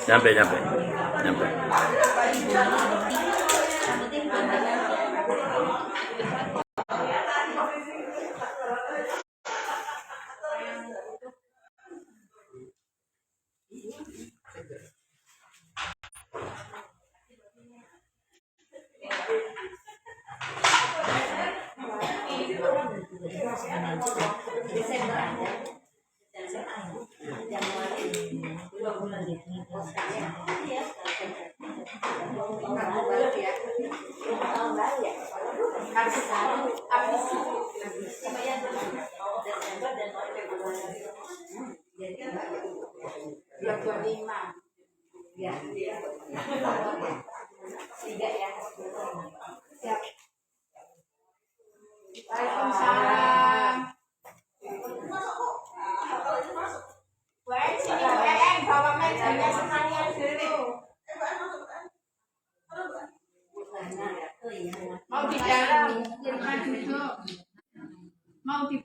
Nyampe, nyampe, nyampe. Waalaikumsalam. Sini bawa mejanya sekalian dulu. Mau di dalam, bukan duduk. Mau di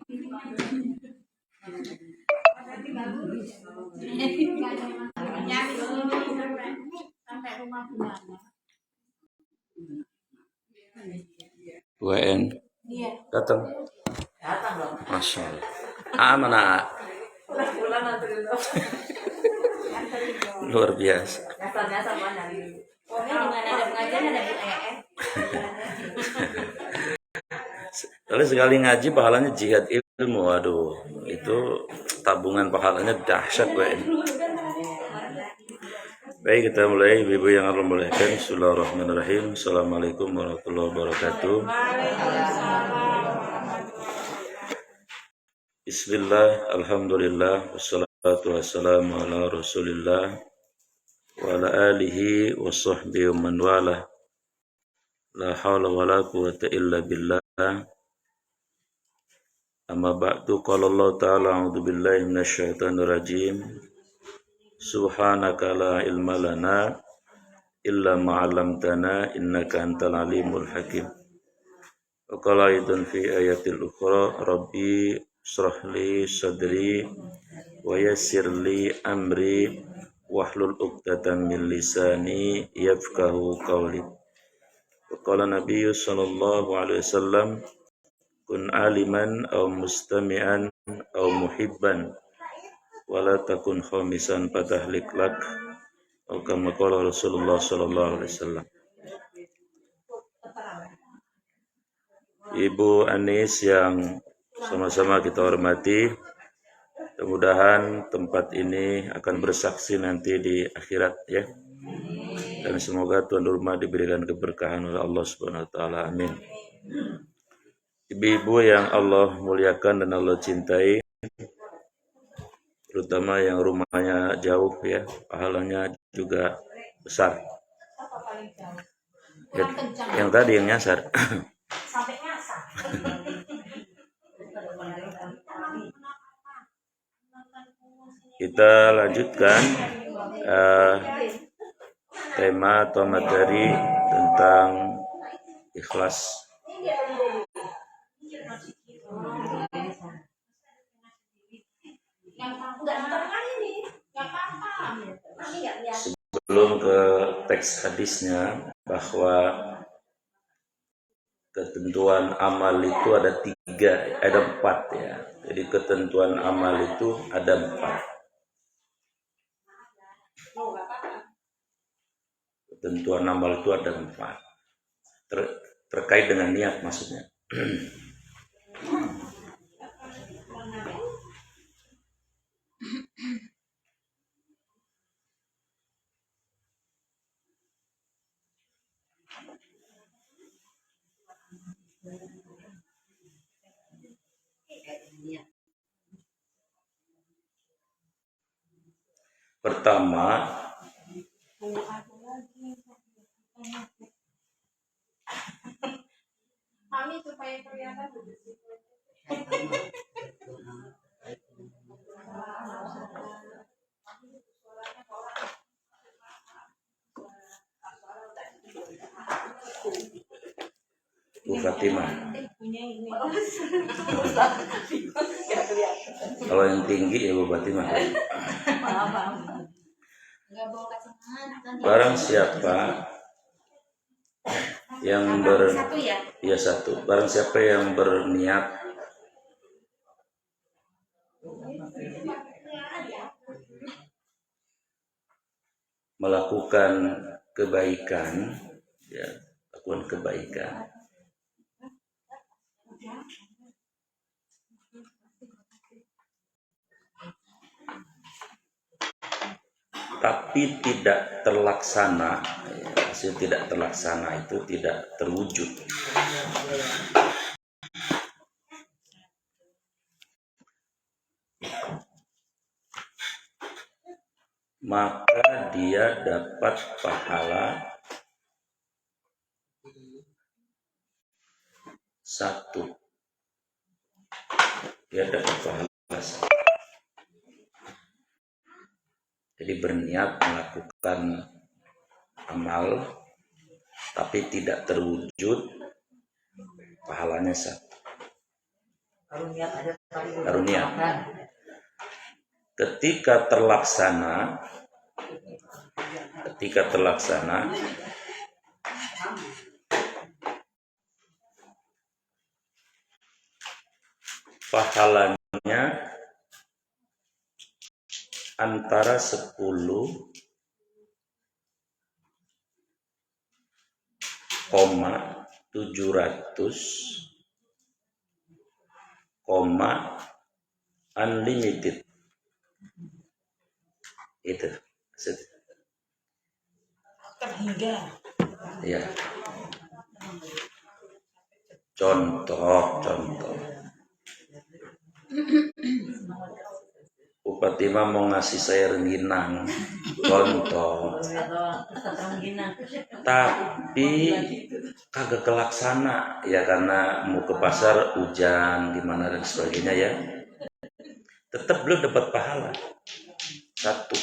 nyari sampai rumah Bunana. WN Iya. datang. Datang dong. Masya Allah. Ah, mana? Pulang nanti dulu. Luar biasa. Nyasar mana? Oh, ini dimana ada pengajian ada Bu EE. Kalau sekali ngaji pahalanya jihad ilmu, waduh, itu tabungan pahalanya dahsyat WN. Baik, kita mulai, ibu yang Allah muliakan. Bismillahirrahmanirrahim. Assalamualaikum warahmatullahi wabarakatuh. Bismillah, alhamdulillah, wassalatu wassalamu ala rasulillah wa ala alihi wa sahbihi wa man wala. La hawla wa la quwata illa billah. Amma ba'du, qala Allah ta'ala, a'udzu billahi minasyaitonir rajim. Subhanaka la ilma lana illa ma 'allamtana innaka antal alimul hakim. Wa qala aidan fi ayatil ukhra, rabbi shrah li sadri wa yassir li amri wahlul 'uqdatam min lisani yafqahu qawli. Wa qala nabiyyu sallallahu alaihi wasallam, kun aliman aw mustami'an aw muhibban wala takun khamisan patahlik lak, atau kama qala Rasulullah sallallahu alaihi wasallam. Ibu Anis yang sama-sama kita hormati, mudah-mudahan tempat ini akan bersaksi nanti di akhirat ya. Dan semoga tuan rumah diberikan keberkahan oleh Allah Subhanahu wa taala. Amin. Ibu-ibu yang Allah muliakan dan Allah cintai, terutama yang rumahnya jauh ya, pahalanya juga besar. Yang tadi yang nyasar. Sampai nyasar. Kita lanjutkan tema atau materi tentang ikhlas. Sebelum ke teks hadisnya, bahwa ketentuan amal itu ada empat ya. Jadi ketentuan amal itu ada 4. Ketentuan amal itu ada 4. Terkait dengan niat maksudnya. Pertama, Mami supaya kelihatan Bu Fatimah. Kalau yang tinggi ya Bu Fatimah. Barang siapa yang Barang siapa yang berniat melakukan kebaikan, ya, lakukan kebaikan, tapi tidak terlaksana, ya, hasil tidak terlaksana itu tidak terwujud, maka dia dapat pahala 1. Dia dapat pahala 1. Jadi berniat melakukan amal tapi tidak terwujud, pahalanya 1. Karunia. Ketika terlaksana, pahalanya antara 10,700 unlimited. Itu terhingga. Ya. Contoh. Bupati mau ngasih saya rengginang, contoh. Tapi kagak kelaksana, ya karena mau ke pasar hujan gimana dan sebagainya ya. Tetap belum dapat pahala 1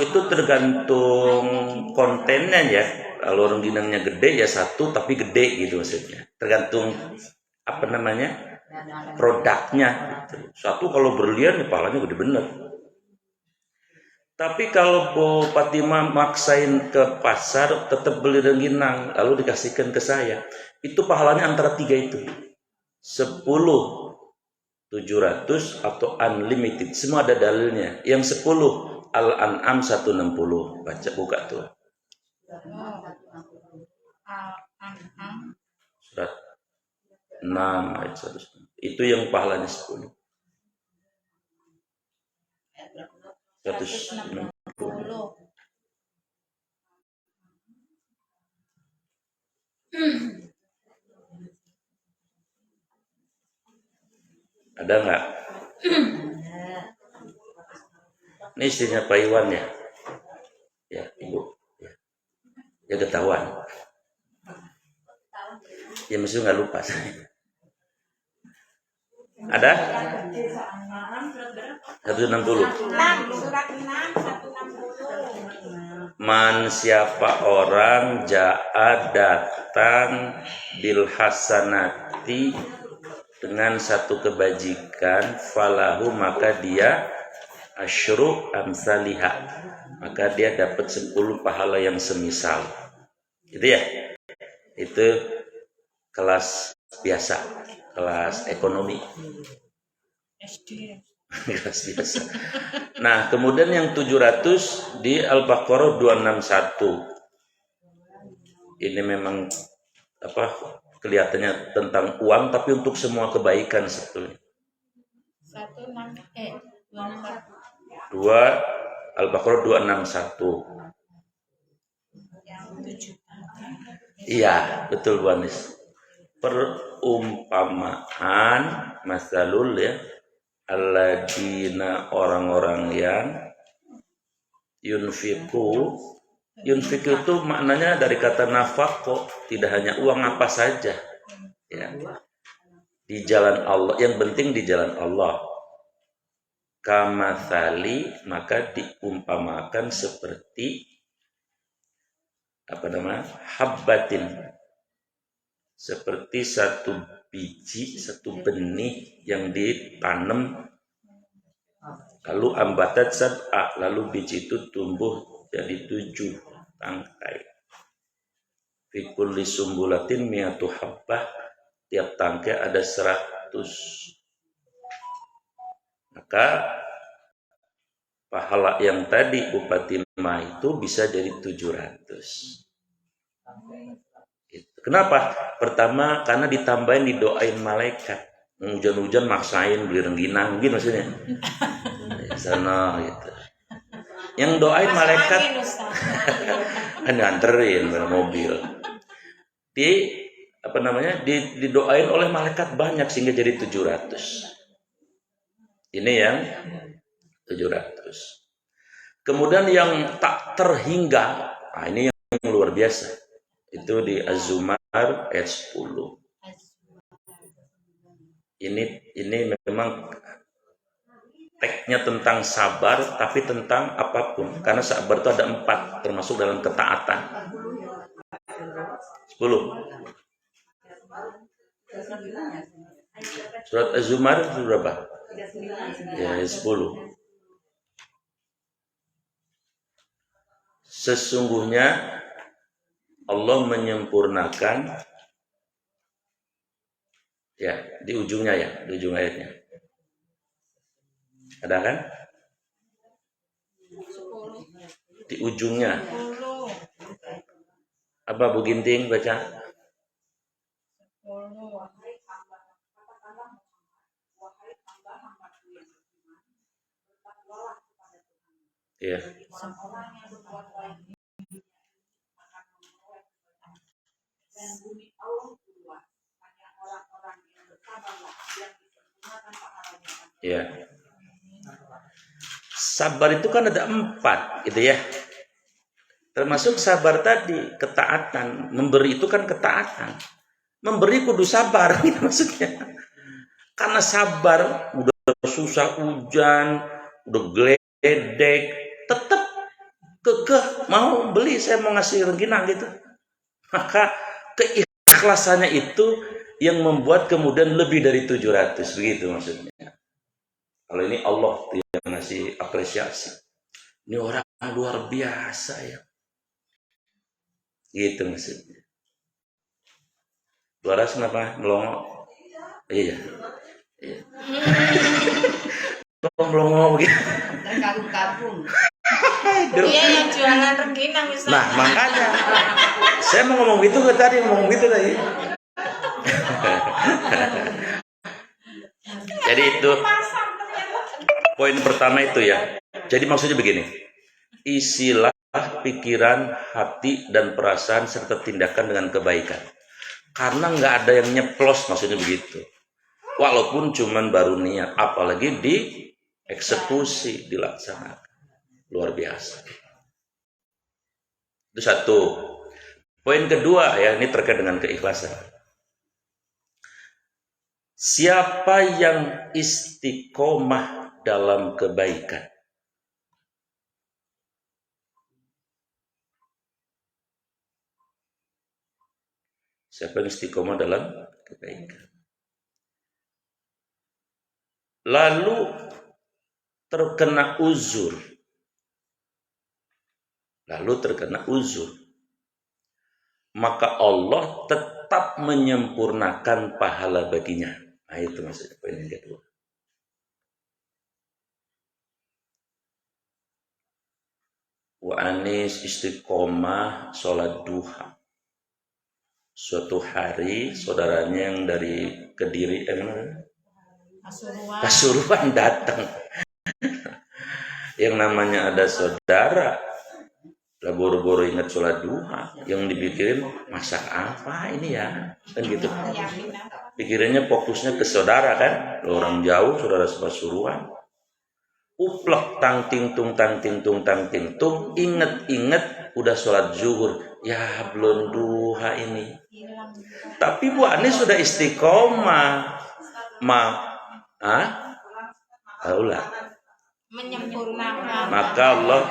itu tergantung kontennya ya. Kalau rengginangnya gede ya 1, tapi gede gitu maksudnya. Tergantung produknya. 1 kalau berlian ya pahalanya gede bener. Tapi kalau Bupati maksain ke pasar tetap beli rengginang lalu dikasihkan ke saya, itu pahalanya antara 3 itu. 10,700 atau unlimited, semua ada dalilnya. Yang 10 Al-An'am 160, buka tuh. Al-An'am Surat 6 ayat 100. Itu yang pahalanya 10. 160. Ada nggak? Ini istrinya Pak Iwan ya? Ya, Ibu. Ya ketahuan. Ya mesti nggak lupa saya. Ada? 160. Man siapa orang ja'a datang bil hasanati dengan 1 kebajikan, falahu maka dia asyru amsalihha, maka dia dapat 10 pahala yang semisal. Gitu ya. Itu kelas biasa, kelas ekonomi. Kelas biasa. Nah, kemudian yang 700 di Al-Baqarah 261. Ini memang kelihatannya tentang uang tapi untuk semua kebaikan sebetulnya. 2 Al-Baqarah 261. Iya, betul Bu Anis. Perumpamaan masalul ya, alladzina orang-orang yang yunfiku itu maknanya dari kata nafaqo, tidak hanya uang apa saja ya, di jalan Allah, yang penting di jalan Allah. Kamathali, maka diumpamakan seperti habbatin, seperti 1 biji, 1 benih yang ditanam Lalu ambatat sab'a, lalu biji itu tumbuh jadi 7 tangkai. Fi kulli sumbulatin mi'atu habbah, tiap tangkai ada 100. Maka pahala yang tadi upati ma itu bisa jadi 700. Kenapa? Pertama karena ditambahin, didoain malaikat. Hujan-hujan maksain beli rengginang, gitu maksudnya. Sana gitu. Yang doain malaikat nganterin mobil. Didoain oleh malaikat banyak sehingga jadi 700. Ini yang 700. Kemudian yang tak terhingga, nah ini yang luar biasa. Itu di Az-Zumar ayat 10. Ini memang teksnya tentang sabar, tapi tentang apapun. Karena sabar itu ada 4, termasuk dalam ketaatan. 10. Surat Az-Zumar itu berapa? Ya, 10. Sesungguhnya Allah menyempurnakan, ya, di ujung ayatnya. Ada kan? Di ujungnya. Apa Bu Ginting baca? Iya. Ya. Sabar itu kan ada 4, gitu ya. Termasuk sabar tadi, ketaatan. Memberi itu kan ketaatan. Memberi kudu sabar, gitu maksudnya. Karena sabar, udah susah hujan, udah geledek, tetap kekeh mau beli, saya mau ngasih rengginang gitu. Maka keikhlasannya itu yang membuat kemudian lebih dari 700, begitu maksudnya. Kalau ini Allah yang ngasih apresiasi. Ini orang luar biasa ya. Gitu maksudnya. Laras kenapa melongo? Iya. Melongo begitu. Kagum-kagum. Dia yang jualan rengginang misalnya. Nah makanya saya mau ngomong gitu tadi. Jadi itu poin pertama itu ya. Jadi maksudnya begini, isilah pikiran, hati, dan perasaan serta tindakan dengan kebaikan. Karena nggak ada yang nyeplos, maksudnya begitu. Walaupun cuman baru niat, apalagi di eksekusi, dilaksanakan. Luar biasa. Itu satu. Poin kedua ya, ini terkait dengan keikhlasan. Siapa yang istiqomah dalam kebaikan, siapa yang istiqomah dalam kebaikan, lalu terkena uzur, maka Allah tetap menyempurnakan pahala baginya. Nah itu maksudnya poin yang kedua. Wa anis istiqomah sholat duha. Suatu hari saudaranya yang dari Kediri, Pasuruan datang. Yang namanya ada saudara, lah boro-boro ingat sholat duha, yang dipikirin masak apa ini ya, kan gitu. Pikirannya fokusnya ke saudara kan, orang jauh, saudara Pasuruan. Uplek tang ting tung, inget udah sholat zuhur, ya belum duha ini. Tapi Bu Anis sudah istiqomah, Menyempurnakan. Maka Allah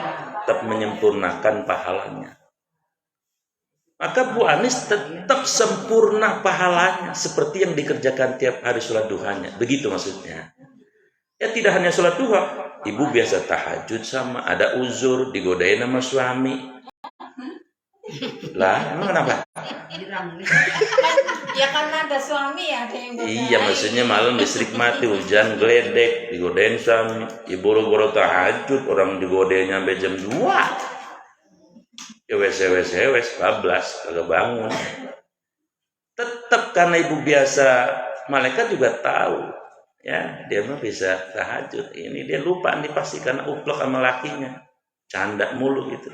tetap menyempurnakan pahalanya. Maka Bu Anis tetap sempurna pahalanya seperti yang dikerjakan tiap hari sholat duhanya. Begitu maksudnya. Ya tidak hanya sholat duha, ibu biasa tahajud sama ada uzur digodain sama suami. Lah, emang kenapa? Ya karena ada suami ya, ada yang godain. Iya, maksudnya malam listrik mati, hujan geledek, digodain suami. Ibu boro-boro tahajud, orang digodain sampai jam 2. Ya wes bablas, kagak bangun. Tetap karena ibu biasa, malaikat juga tahu. Ya, dia mah bisa tahajud. Ini dia lupa nih pasti karena uplok sama lakinya. Canda mulu gitu.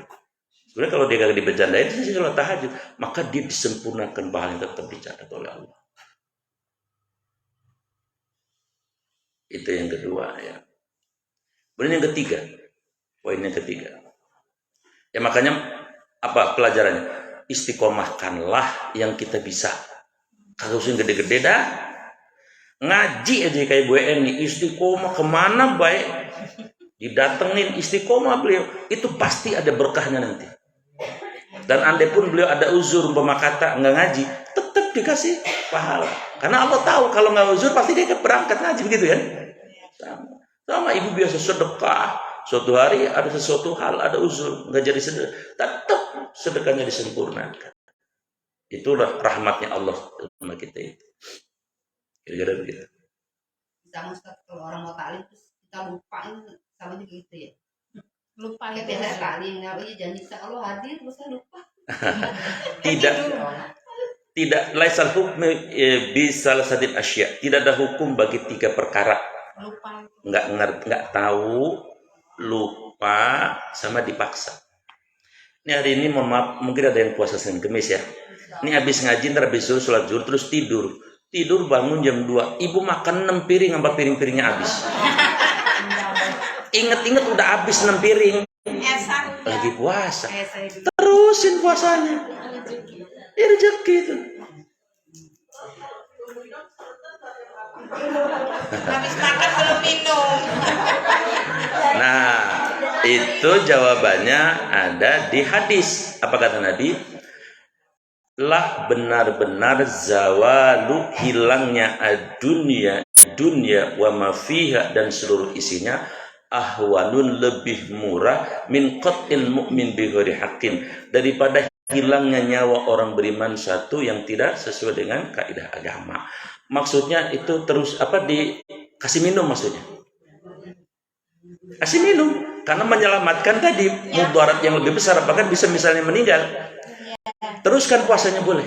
Sebenarnya kalau dia gak dibercandain sih kalau tahajud, maka dia disempurnakan pahala yang tetap dicatat oleh Allah. Itu yang kedua ya. Kemudian yang ketiga, poin yang ketiga. Ya makanya apa pelajarannya? Istiqomahkanlah yang kita bisa. Kagak usah gede-gede dah. Ngaji aja kayak Bu Eni, istiqomah kemana baik didatengin istiqomah beliau, itu pasti ada berkahnya nanti. Dan andai pun beliau ada uzur umpama kata nggak ngaji, tetap dikasih pahala. Karena Allah tahu kalau nggak uzur pasti dia berangkat ngaji begitu kan? Sama ibu biasa sedekah, suatu hari ada sesuatu hal ada uzur nggak jadi sedekah, tetap sedekahnya disempurnakan. Itulah rahmatnya Allah sama kita itu. Kira-kira begitu. Sama kalau orang mau taklim terus kita lupa itu sama juga gitu ya. Lupa Kayak itu. biasa taklim, kalau iya janji Allah hadir terus saya lupa. Tidak laisal hukmi bisalah sadid asya. Tidak ada hukum bagi 3 perkara. Lupa. Nggak tahu, lupa, sama dipaksa. Ini hari ini mohon maaf, mungkin ada yang puasa Senin Kemis ya. Ini habis ngaji, ntar habis sholat zuhur terus tidur bangun jam 2, ibu makan 6 piring sampai piring-piringnya habis. Ingat-ingat udah habis 6 piring. Lagi puasa. Terusin puasanya. Ya rezeki itu. Habis makan belum minum. Nah, itu jawabannya ada di hadis. Apa kata Nabi? Lah benar-benar zawalu hilangnya dunia wa ma fiha dan seluruh isinya ahwanun lebih murah min qatil mu'min bi ghairi haqqin daripada hilangnya nyawa orang beriman satu yang tidak sesuai dengan kaidah agama. Maksudnya itu terus apa dikasih minum maksudnya. Kasih minum karena menyelamatkan tadi mudarat yang lebih besar apakah bisa misalnya meninggal. Teruskan puasanya boleh.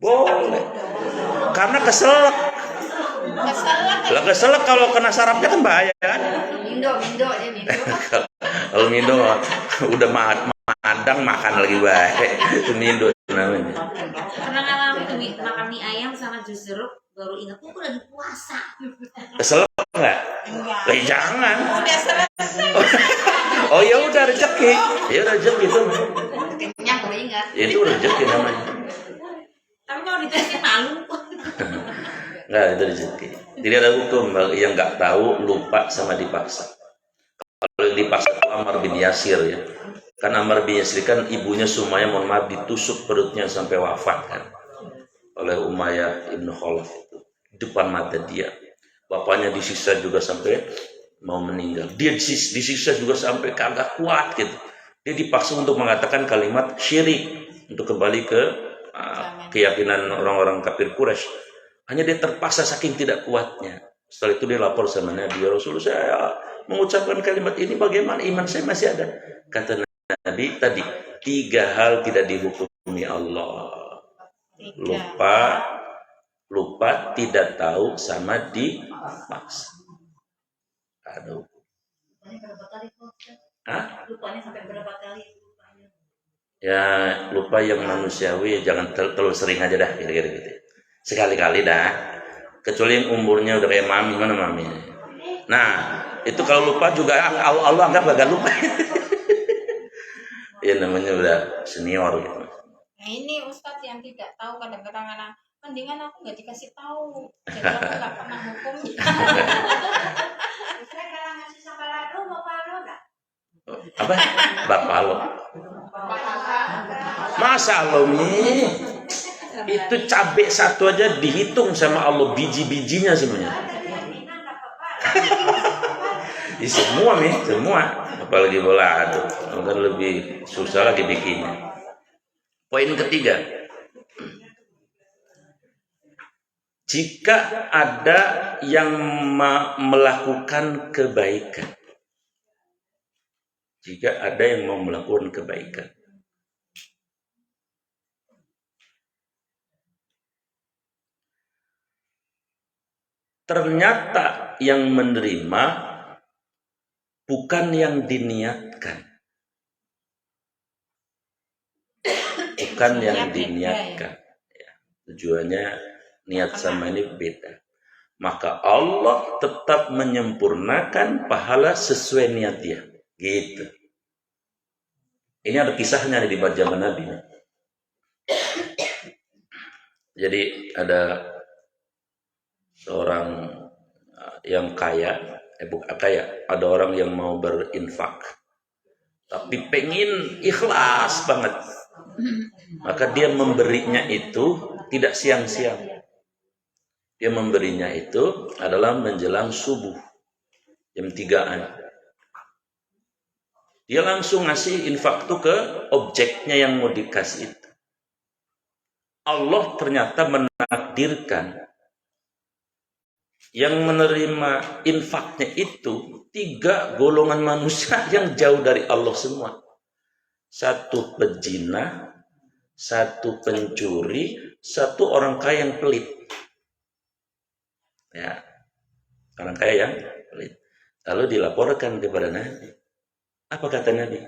Boleh. Karena keselak. Keselak kalau kena sarafnya kan bahaya kan? Mindo ya Mindo. Kalau Mindo udah madang makan lagi baik. Itu Mindo namanya. Pernah ngalamin makan mie ayam sama jus jeruk baru ingat aku lagi puasa. Keselak enggak? Enggak. Jangan. Udah selesai. Oh ya udah rezeki. Ya udah rezeki itu. Kenyang gue ingat. Itu rezeki namanya. Tapi kalau ditanya malu. Enggak, itu rezeki. Tidak ada hukum bagi yang nggak tahu, lupa sama dipaksa. Kalau yang dipaksa itu Ammar bin Yasir ya. Kan Ammar bin Yasir kan ibunya Sumayyah mohon maaf ditusuk perutnya sampai wafat kan. Oleh Umayyah ibnu Khalaf itu. Depan mata dia. Bapaknya disiksa juga sampai mau meninggal. Dia disiksa juga sampai kagak kuat gitu. Dia dipaksa untuk mengatakan kalimat syirik untuk kembali ke keyakinan orang-orang kafir Quraisy. Hanya dia terpaksa saking tidak kuatnya. Setelah itu dia lapor sama Nabi, ya Rasulullah saya mengucapkan kalimat ini bagaimana iman saya masih ada. Kata Nabi tadi 3 hal tidak dihukumi Allah. Lupa, tidak tahu sama dipaksa. Aduh. Lupanya sampai berapa kali? Ya lupa yang manusiawi jangan terlalu sering aja dah kira-kira gitu. Sekali-kali dah. Kecuali yang umurnya udah kayak mami, mana mami? Nah, itu kalau lupa juga Allah anggap gak lupa. Ya namanya udah senior gitu. Nah ini Ustadz yang tidak tahu kadang-kadang anak mendingan aku nggak dikasih tahu. Jadi aku nggak pernah hukumnya. Saya kalau ngasih sama lalu bapak lo enggak? Apa? Bapak lo. Masa Allah nih? Itu cabai satu aja dihitung sama Allah biji-bijinya semuanya. Di semua nih, semua. Apalagi bola tuh, kan lebih susah lagi bikinnya. Poin ketiga, jika ada yang melakukan kebaikan, jika ada yang mau melakukan kebaikan, ternyata yang menerima bukan yang diniatkan. Bukan yang diniatkan. Ya, tujuannya niat sama ini beda. Maka Allah tetap menyempurnakan pahala sesuai niat dia. Gitu. Ini ada kisahnya di zaman Nabi. Jadi ada seorang yang kaya, bukan kaya, ada orang yang mau berinfak, tapi pengen ikhlas banget. Maka dia memberinya itu tidak siang-siang. Dia memberinya itu adalah menjelang subuh, jam 3-an. Dia langsung ngasih infak itu ke objeknya yang mau dikasih itu. Allah ternyata menakdirkan yang menerima infaknya itu 3 golongan manusia yang jauh dari Allah semua. 1 pezina, 1 pencuri, 1 orang kaya yang pelit. Ya, orang kaya yang pelit. Lalu dilaporkan kepada Nabi. Apa kata Nabi?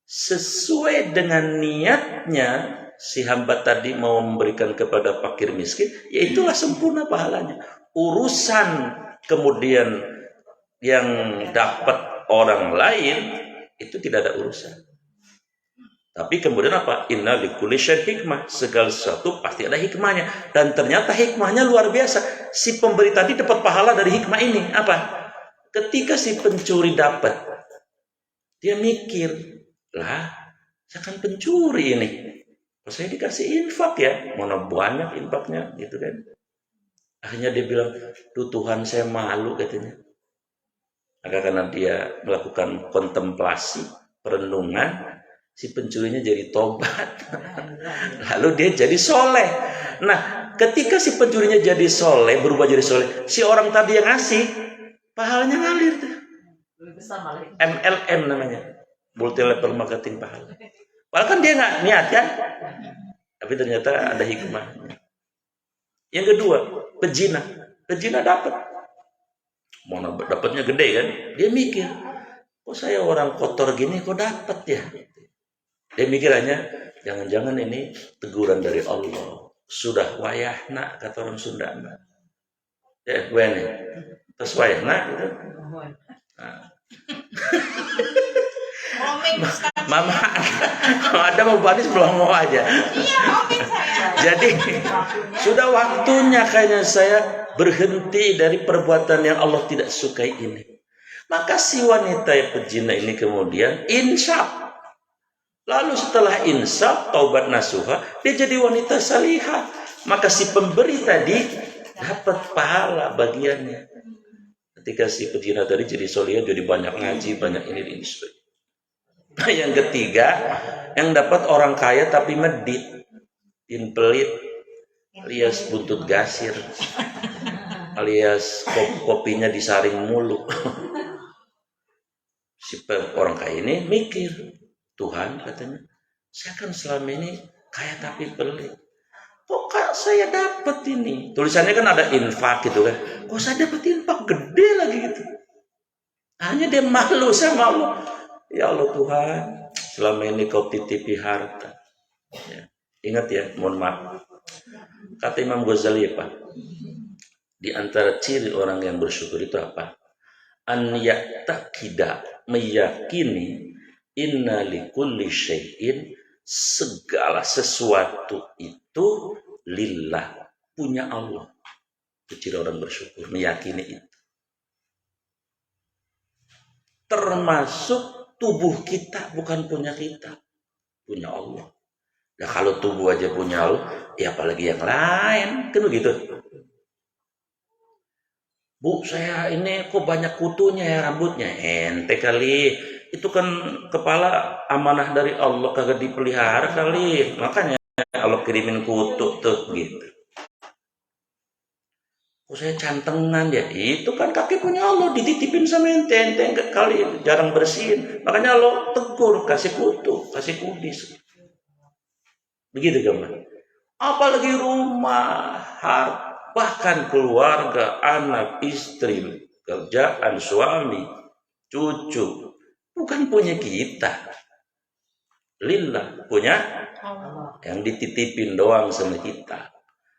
Sesuai dengan niatnya si hamba tadi mau memberikan kepada fakir miskin, ya itulah sempurna pahalanya. Urusan kemudian yang dapat orang lain itu tidak ada urusan. Tapi kemudian apa? Inna likulli syai'in hikmah. Segala sesuatu pasti ada hikmahnya. Dan ternyata hikmahnya luar biasa. Si pemberi tadi dapat pahala dari hikmah ini. Apa? Ketika si pencuri dapat, dia mikir, lah, saya kan pencuri ini. Kalau saya dikasih infak ya, mana banyak infaknya, gitu kan? Akhirnya dia bilang, duh Tuhan saya malu katanya. Maka karena dia melakukan kontemplasi, perenungan, si pencurinya jadi tobat. Lalu dia jadi soleh. Nah, ketika si pencurinya jadi soleh, berubah jadi soleh, si orang tadi yang ngasih, pahalanya ngalir tuh. MLM namanya, multi level marketing pahala. Padahal kan dia nggak niat kan, tapi ternyata ada hikmahnya. Yang kedua, pezina dapat, mana dapatnya gede kan? Dia mikir, kok saya orang kotor gini, kok dapat ya? Dia mikir hanya, jangan-jangan ini teguran dari Allah. Sudah wayahna kata orang Sunda. Ya, gue nih, terus wayahna gitu. Nah. Mama ada mau banis belum mau aja. Iya, saya. Jadi sudah waktunya kayaknya saya berhenti dari perbuatan yang Allah tidak sukai ini. Maka si wanita yang pezina ini kemudian insaf. Lalu setelah insaf, taubat nasuha, dia jadi wanita salihah. Maka si pemberi tadi dapat pahala bagiannya. Ketika si pezina tadi jadi solihah, jadi banyak ngaji, banyak ini. Nah, yang ketiga, yang dapat orang kaya tapi medit, pelit, alias buntut gasir, alias kopinya disaring mulu. Si orang kaya ini mikir, Tuhan katanya, saya kan selama ini kaya tapi pelit. Kok saya dapat ini? Tulisannya kan ada infak gitu kan. Kok saya dapat infak gede lagi gitu. Hanya dia malu sama Allah. Ya Allah Tuhan, selama ini kau titipi harta. Ya. Ingat ya, mohon maaf. Kata Imam Ghazali Pak, di antara ciri orang yang bersyukur itu apa? An ya'taqida, meyakini inna likulli syai'in, segala sesuatu itu lillah, punya Allah. Itu ciri orang bersyukur, meyakini itu. Termasuk tubuh kita bukan punya kita, punya Allah. Nah kalau tubuh aja punya Allah, ya apalagi yang lain, kan begitu. Bu, saya ini kok banyak kutunya ya rambutnya. Ente kali. Itu kan kepala amanah dari Allah kagak dipelihara kali. Makanya Allah kirimin kutu tuh gitu. Kok saya cantengan ya? Itu kan kaki punya Allah dititipin sama ente. Ente kali jarang bersihin. Makanya Allah tegur, kasih kutu, kasih kudis. Begitu gambar. Apalagi rumah, bahkan keluarga, anak, istri, kerjaan, suami, cucu, bukan punya kita. Lillah, punya yang dititipin doang sama kita.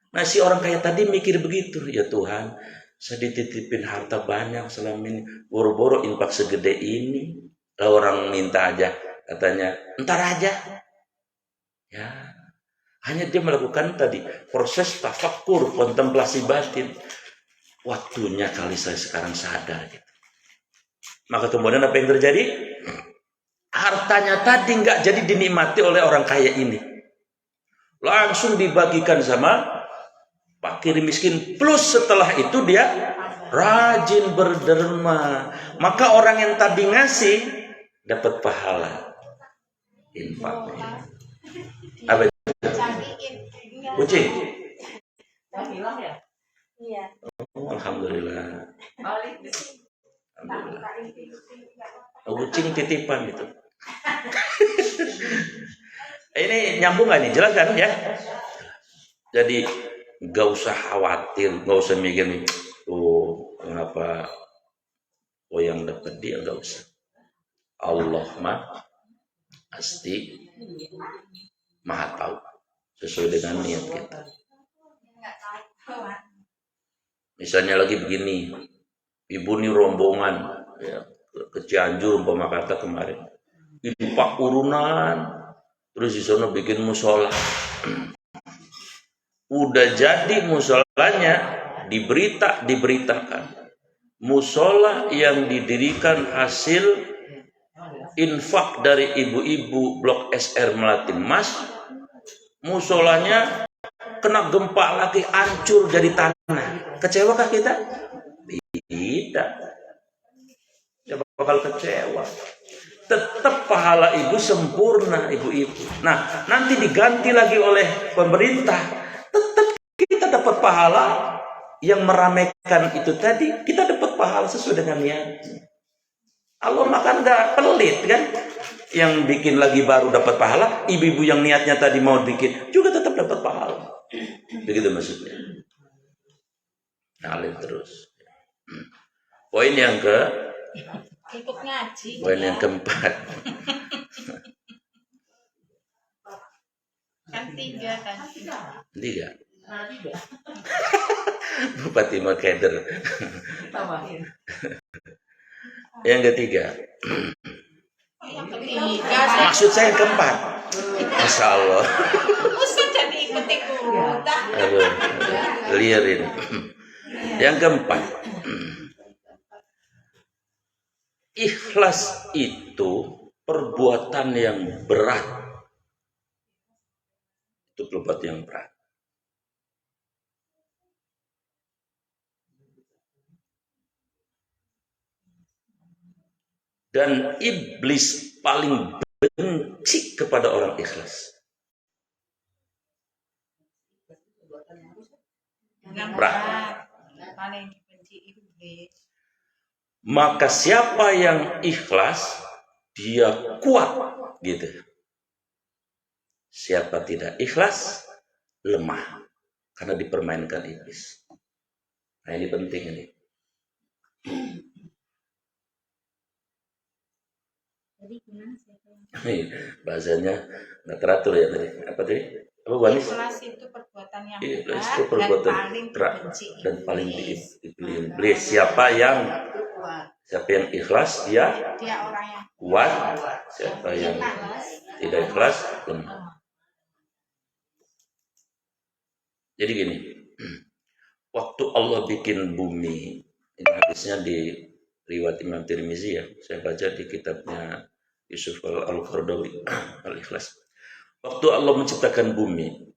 Nah si orang kaya tadi mikir begitu, ya Tuhan, saya dititipin harta banyak selama ini, boro-boro infak segede ini. Kalau orang minta aja, katanya, entar aja. Ya, hanya dia melakukan tadi proses tafakkur, kontemplasi batin. Waktunya kali saya sekarang sadar gitu. Maka kemudian apa yang terjadi? Hartanya tadi nggak jadi dinikmati oleh orang kaya ini. Langsung dibagikan sama fakir miskin. Plus setelah itu dia rajin berderma. Maka orang yang tadi ngasih dapat pahala infaknya. Apa itu? Kucing? Hilang ya? Iya. Oh, alhamdulillah. Alhamdulillah. Kucing titipan gitu. Ini nyambung gak nih? Jelas kan ya? Jadi gak usah khawatir, gak usah mikir nih, kenapa yang dapat dia, gak usah. Allah mah pasti maha tahu sesuai dengan niat kita. Misalnya lagi begini, ibu nih rombongan ya, ke Cianjur umpama kata kemarin, infak urunan, terus di sana bikin musola. Udah jadi musolanya diberitakan musola yang didirikan hasil infak dari ibu-ibu Blok SR Melati Mas. Musolanya kena gempa lagi, hancur jadi tanah. Kecewakah kita? Tidak. Ya bakal kecewa. Tetap pahala ibu sempurna, ibu-ibu. Nah, nanti diganti lagi oleh pemerintah. Tetap kita dapat pahala yang meramaikan itu tadi. Kita dapat pahala sesuai dengan niatnya. Allah makan nggak pelit kan? Yang bikin lagi baru dapat pahala. Ibu-ibu yang niatnya tadi mau bikin juga tetap dapat pahala. Begitu maksudnya. Ngalir terus. Poin yang Ikut ngaji. poin yang keempat. Kan 3 kan. Tiga. Bupati Makeder. Tambahin. Yang ketiga. Yang ketiga. Maksud saya yang keempat. Masya Allah. Usah jadi ikut-ikutan. Aduh, liarin. Yang keempat. Ikhlas itu perbuatan yang berat. Itu perbuatan yang berat. Dan iblis paling benci kepada orang ikhlas. Berat. Paling dibenci iblis. Maka siapa yang ikhlas, dia kuat gitu. Siapa tidak ikhlas, lemah karena dipermainkan iblis. Nah ini penting ini. Bahasanya nggak teratur ya tadi. Apa tadi? Apa Wanis? Ikhlas itu perbuatan yang Ikhlas berat itu perbuatan dan paling berat dibenci dan paling iblis. dipilih iblis. Siapa yang ikhlas, dia Dia orang yang kuat. Siapa yang tidak ikhlas, lemah. Jadi gini, waktu Allah bikin bumi, ini hadisnya di riwayat Imam Tirmizi ya, saya baca di kitabnya Yusuf Al-Qaradawi, Al-Ikhlas. Waktu Allah menciptakan bumi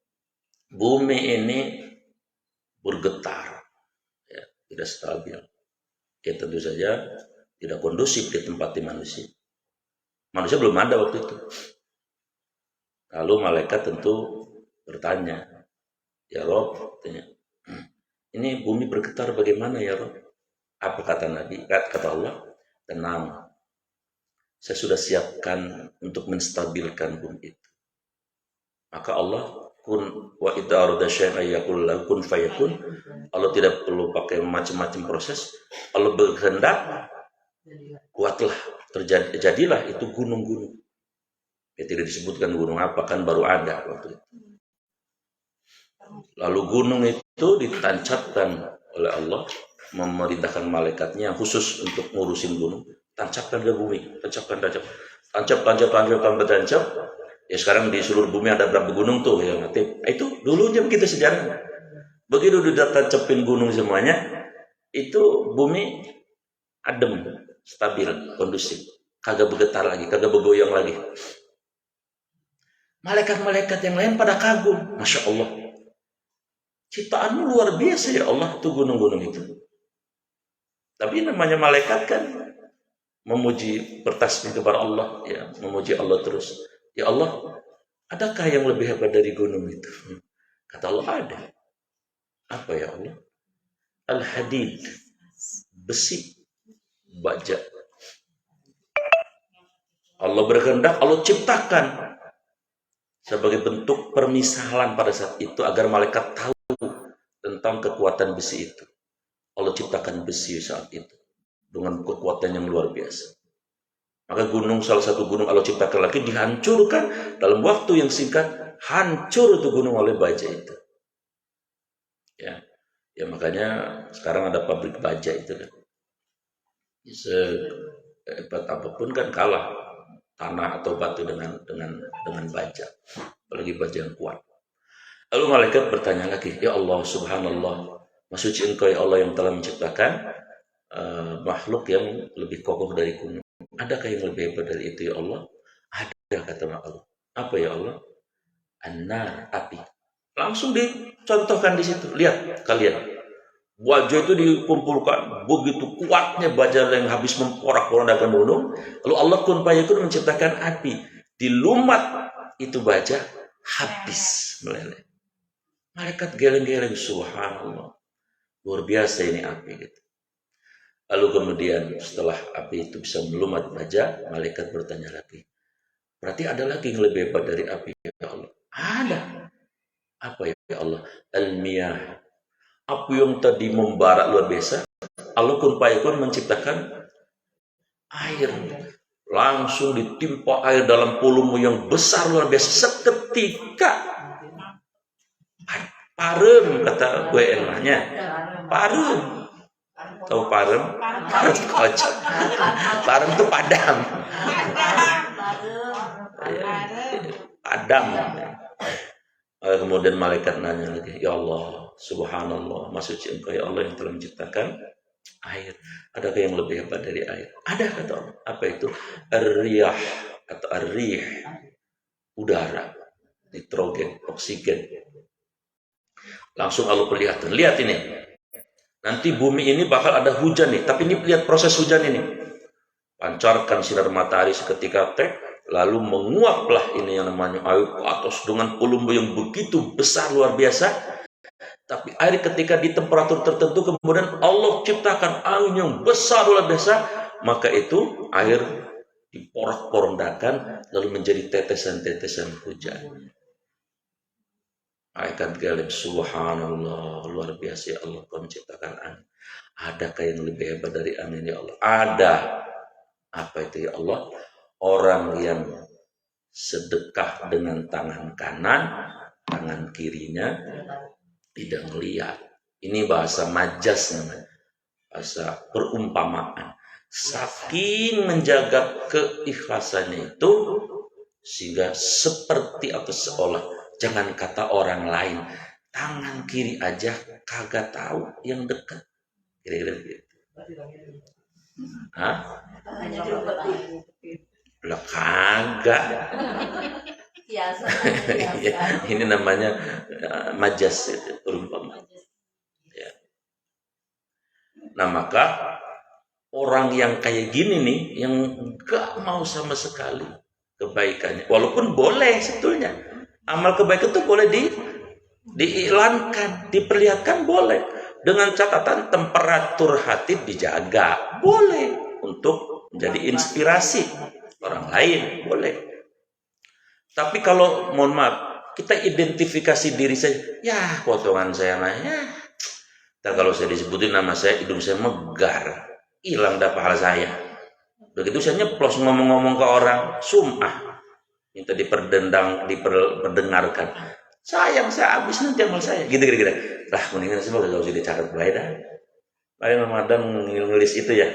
ini bergetar, ya, tidak stabil. Ya tentu saja tidak kondusif di tempat manusia. Manusia belum ada waktu itu. Lalu malaikat tentu bertanya, ya Rob, tanya, ini bumi bergetar bagaimana ya Rob? Apa kata Nabi? Kata Allah, tenang. Saya sudah siapkan untuk menstabilkan bumi itu. Maka Allah kun wa idza arada syai'an yaqul lahu kun fayakun. Allah tidak perlu pakai macam-macam proses. Allah berkehendak, kuatlah, terjadilah itu gunung-gunung. Ya, tidak disebutkan gunung apa, kan baru ada waktu itu. Lalu gunung itu ditancapkan oleh Allah, memerintahkan malaikatnya khusus untuk ngurusin gunung, tancapkan ke bumi, tancap. Ya sekarang di seluruh bumi ada berapa gunung tuh yang aktif. Itu dulunya begitu sejarah. Begitu ditancapin gunung semuanya, itu bumi adem, stabil, kondusif, kagak bergetar lagi, kagak bergoyang lagi. Malaikat-malaikat yang lain pada kagum, Masya Allah, ciptaanmu luar biasa ya Allah, tuh gunung-gunung itu. Tapi namanya malaikat kan memuji, bertasbih kepada Allah, ya, memuji Allah terus. Ya Allah, adakah yang lebih hebat dari gunung itu? Kata Allah, ada. Apa ya Allah? Al-hadid, besi, baja. Allah berkehendak, Allah ciptakan sebagai bentuk permisalan pada saat itu agar malaikat tahu tentang kekuatan besi itu. Allah ciptakan besi saat itu dengan kekuatan yang luar biasa. Maka gunung, salah satu gunung Allah ciptakan lagi, dihancurkan dalam waktu yang singkat, hancur itu gunung oleh baja itu. Ya makanya sekarang ada pabrik baja itu kan. Sehebat apapun kan kalah tanah atau batu dengan baja, apalagi baja yang kuat. Lalu malaikat bertanya lagi, ya Allah subhanallah, maksudnya engkau ya Allah yang telah menciptakan makhluk yang lebih kokoh dari gunung. Adakah yang lebih hebat dari itu ya Allah? Ada, kata Allah. Apa ya Allah? An-nar, api. Langsung dicontohkan di situ. Lihat kalian, baja itu dikumpulkan, begitu kuatnya baja yang habis memporak-porandakan gunung. Lalu Allah kun fayakun menciptakan api, dilumat itu baja, habis meleleh. Malaikat geleng-geleng, subhanallah, luar biasa ini api gitu. Lalu kemudian setelah api itu bisa melumat baja, malaikat bertanya lagi, berarti ada lagi yang lebih hebat dari api ya Allah? Ada. Apa ya Allah? Al-miyah, api yang tadi membara luar biasa, Allah kun fayakun menciptakan air, langsung ditimpa air dalam volume yang besar luar biasa seketika. Parem, kata gue enaknya, parem. Tahu parem? Kocok. Parem itu padam. Padam. Kemudian malaikat nanya lagi, ya Allah, subhanallah, maksudnya engkau ya Allah yang telah menciptakan air. Adakah yang lebih hebat dari air? Ada, kata Allah. Apa itu? Ar-riyah atau ar-rih, udara, nitrogen, oksigen. Langsung Allah perlihatkan, lihat ini, nanti bumi ini bakal ada hujan nih, tapi ini lihat proses hujan ini. Pancarkan sinar matahari seketika lalu menguaplah ini yang namanya air ke atas dengan volume yang begitu besar luar biasa. Tapi air ketika di temperatur tertentu kemudian Allah ciptakan angin yang besar luar biasa, maka itu air diporak-porandakan lalu menjadi tetesan-tetesan hujan. Malaikat geleng, subhanallah, luar biasa ya Allah, kau menciptakan angin. Adakah yang lebih hebat dari angin ya Allah? Ada. Apa itu ya Allah? Orang yang sedekah dengan tangan kanan, tangan kirinya tidak melihat. Ini bahasa majas namanya, bahasa perumpamaan. Saking menjaga keikhlasannya itu, sehingga seperti atau seolah, jangan kata orang lain, tangan kiri aja kagak tahu yang dekat. Kira-kira gitu. Hah? Lah kagak. Ini namanya majas, perumpamaan. Ya. Nah maka orang yang kayak gini nih, yang gak mau sama sekali kebaikannya. Walaupun boleh sebetulnya. Amal kebaikan itu boleh diiklankan, diperlihatkan boleh. Dengan catatan temperatur hati dijaga. Boleh. Untuk menjadi inspirasi orang lain. Boleh. Tapi kalau, mohon maaf, kita identifikasi diri saya. Ya, potongan saya nanya. Dan kalau saya disebutin nama saya, hidung saya megar. Hilang dah pahala saya. Begitu saya nyeplos ngomong-ngomong ke orang, sum'ah, minta diperdengarkan. Sayang, saya habis nanti amal saya. Gitu. Lah, mendingan semua gak usah dicatat baik dah. Baik Ramadan ngelis itu ya.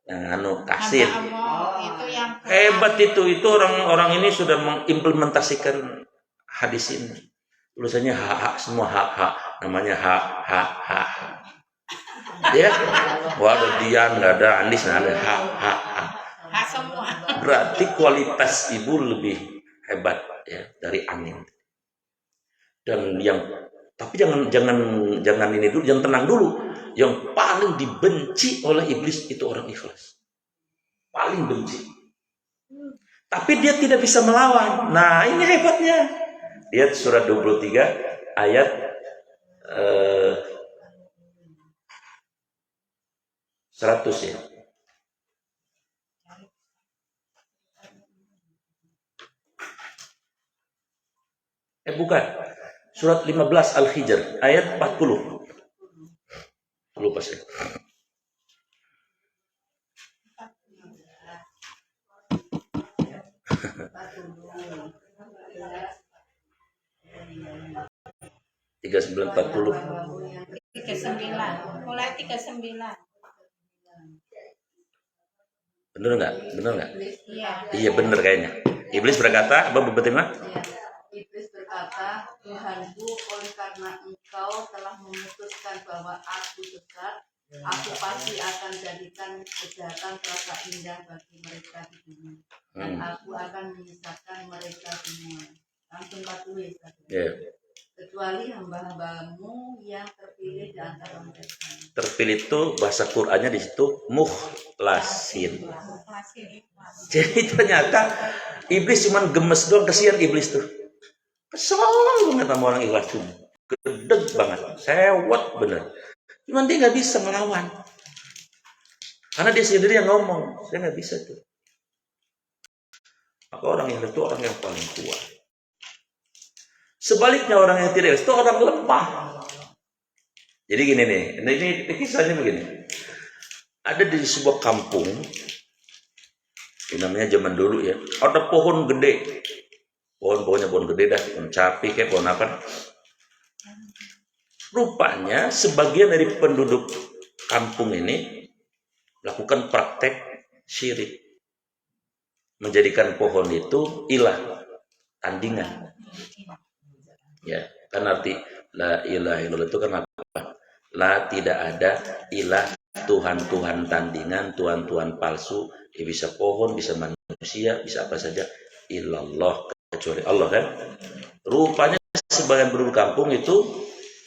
Yang kasih. Itu yang Hebat itu orang ini sudah mengimplementasikan hadis ini. Tulisannya hak semua hak. Namanya hak. Ya, waduh Dian nggak ada, Andis nggak ada, hak semua. Berarti kualitas ibu lebih hebat ya dari Anin. Dan tapi jangan ini dulu, jangan tenang dulu. Yang paling dibenci oleh iblis itu orang ikhlas, paling benci. Tapi dia tidak bisa melawan. Nah ini hebatnya. Lihat surat 23 ayat 100 ya. Bukan. Surat 15 Al-Hijr ayat 40. Lupa saya. Tiga 39 mulai 39. Bener nggak? Iya. Iya bener kayaknya. Iblis berkata, apa Bu Fatimah? Iblis berkata, Tuhanku, oleh karena engkau telah memutuskan bahwa aku sesat, aku pasti akan jadikan kejahatan terasa indah bagi mereka di dunia. Dan aku akan menyisakan mereka semua. Langsung 40 ya. Kecuali hamba-hambamu yang terpilih di antara mereka. Terpilih itu bahasa Qur'annya di situ mukhlasin. Jadi ternyata iblis cuma gemes doang, kesian iblis tuh. Kesel banget sama orang ikhlas tuh. Gedeg banget, sewot bener. Cuman dia nggak bisa melawan. Karena dia sendiri yang ngomong, saya nggak bisa tuh. Maka orang ikhlas itu orang yang paling kuat. Sebaliknya orang yang tidak ikhlas itu orang lemah. Jadi gini nih, ini kisahnya begini. Ada di sebuah kampung, ini namanya zaman dulu ya, ada pohon gede. Pohon-pohonnya pohon gede dah, pohon capi kayak pohon apa. Rupanya sebagian dari penduduk kampung ini melakukan praktek syirik. Menjadikan pohon itu ilah, tandingan. Ya, kan arti la ilaha illallah itu kan apa? La tidak ada ilah, Tuhan tandingan, Tuhan palsu. Ya bisa pohon, bisa manusia, bisa apa saja. Illallah, kecuali Allah kan. Rupanya sebagian penduduk kampung itu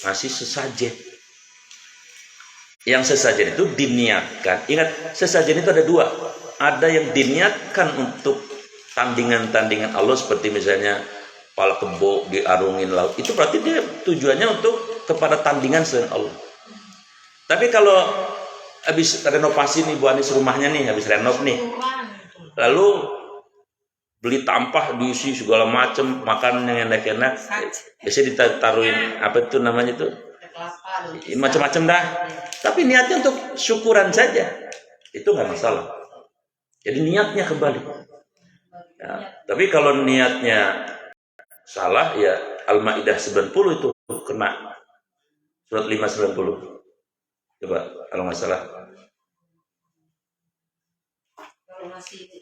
ngasih sesajen. Yang sesajen itu diniatkan. Ingat, sesajen itu ada dua. Ada yang diniatkan untuk tandingan-tandingan Allah, seperti misalnya kepala kebo diarungin laut. Itu berarti dia tujuannya untuk kepada tandingan selain Allah. Tapi kalau habis renovasi nih Bu Anis rumahnya nih, habis renov nih, lalu beli tampah diisi segala macam, makan yang enak-enak, biasanya ditaruhin apa itu namanya tuh, macam-macam dah. Tapi niatnya untuk syukuran saja, itu nggak masalah. Jadi niatnya kembali. Ya, tapi kalau niatnya salah ya Al-Maidah 90 itu kena surat 590. Coba kalau nggak salah.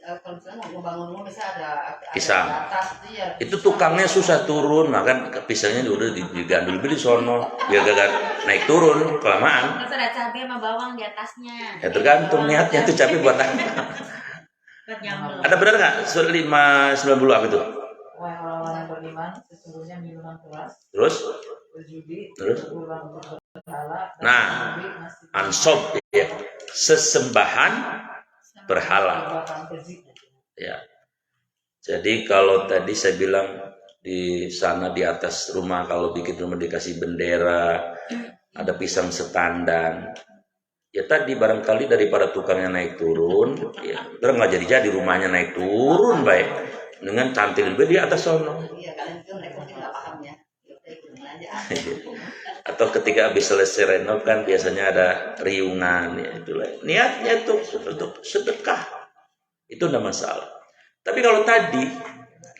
Kalau misalnya mau bangun rumah bisa ada Pisang. atas itu ya. Itu tukangnya susah turun, makan pisangnya udah digandul beli sono, biar gak naik turun kelamaan. Terus ada cabai sama bawang di atasnya. Ya tergantung niatnya tuh cabai buat apa. Buat nyambel. Ada benar nggak surat 590 apa itu? Wahai orang-orang yang beriman, sesungguhnya minuman keras, Terus? berjudi, Terus? berulang berhala, dan Nah, berjudi masih Ansob ya. sesembahan berhala. Ya. Jadi kalau tadi saya bilang di sana di atas rumah kalau bikin rumah dikasih bendera, ada pisang setandan. Ya tadi barangkali daripada tukangnya naik turun, ya nggak jadi rumahnya naik turun baik dengan cantilin di atas sono. Iya, kalian itu mereka mungkin nggak paham ya. Atau ketika habis selesai renov kan biasanya ada riungan, ya itulah niatnya tuh untuk sedekah, itu tidak masalah. Tapi kalau tadi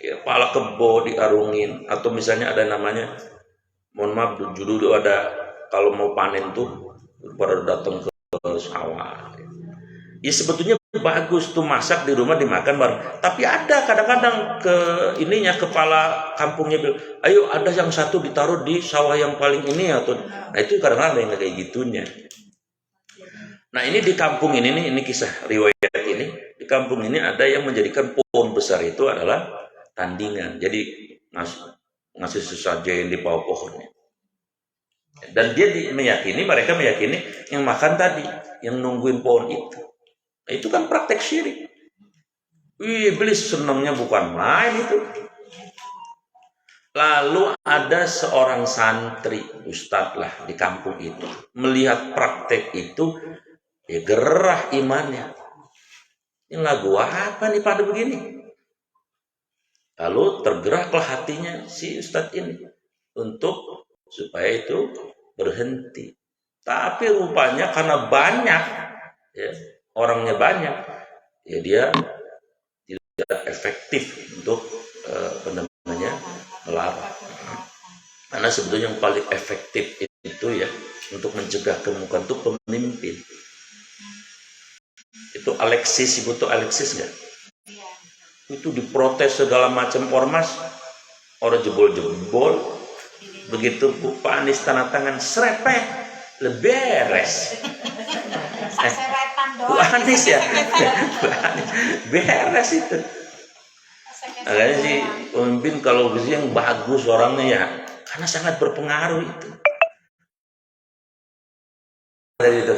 ya, kepala kebo diarungin atau misalnya ada namanya, mohon maaf dulu ada kalau mau panen tuh pada datang ke sawah. Ya sebetulnya bagus tuh masak di rumah dimakan bareng. Tapi ada kadang-kadang kepala kampungnya bilang, ayo ada yang satu ditaruh di sawah yang paling ini atau nah itu kadang-kadang yang kayak gitunya. Nah ini di kampung ini kisah riwayat ini di kampung ini ada yang menjadikan pohon besar itu adalah tandingan. Jadi ngasih sesajen di bawah pohonnya. Dan mereka meyakini yang makan tadi, yang nungguin pohon itu. Nah, itu kan praktek syirik. Iblis senangnya bukan main itu. Lalu ada seorang santri, ustadz lah di kampung itu, melihat praktek itu, ya gerah imannya. Ini lagu apa nih pada begini? Lalu tergeraklah hatinya si ustadz ini untuk supaya itu berhenti. Tapi rupanya karena banyak, ya, orangnya banyak, ya dia tidak efektif untuk melarang. Karena sebetulnya yang paling efektif itu ya untuk mencegah kemukan itu pemimpin. Itu Alexis, ibu tuh Alexis nggak? Itu diprotes segala macam ormas, orang jebol-jebol. Begitu Bu Pak Anies tanda tangan serepet, beres. Bu Anies ya, beres itu. Makanya sih pemimpin kalau bisa yang bagus orangnya ya, karena sangat berpengaruh itu. Itu.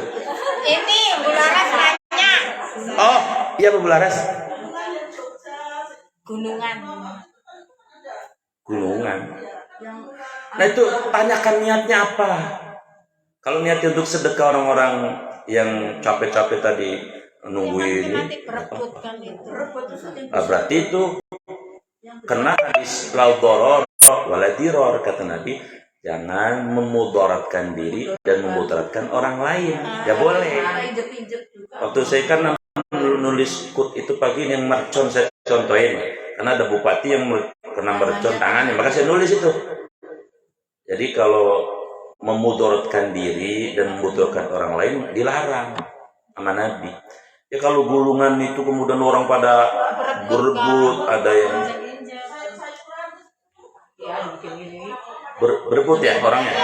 Ini Bu Laras nanya. Oh iya Bu Laras. Gunungan. Nah itu tanyakan niatnya apa. Kalau niatnya untuk sedekah orang-orang yang capek-capek tadi nungguin ini, berarti itu kena hadis la doror wala diror, kata Nabi, jangan memudaratkan diri dan memudaratkan orang lain. Ya boleh. Waktu saya kan nulis kut itu pagi yang mercon saya contohin, karena ada bupati yang kena mercon tangannya, maka saya nulis itu. Jadi kalau memudaratkan diri dan memudaratkan orang lain dilarang sama Nabi. Ya kalau gulungan itu kemudian orang pada berebut, ada yang berebut ya orangnya,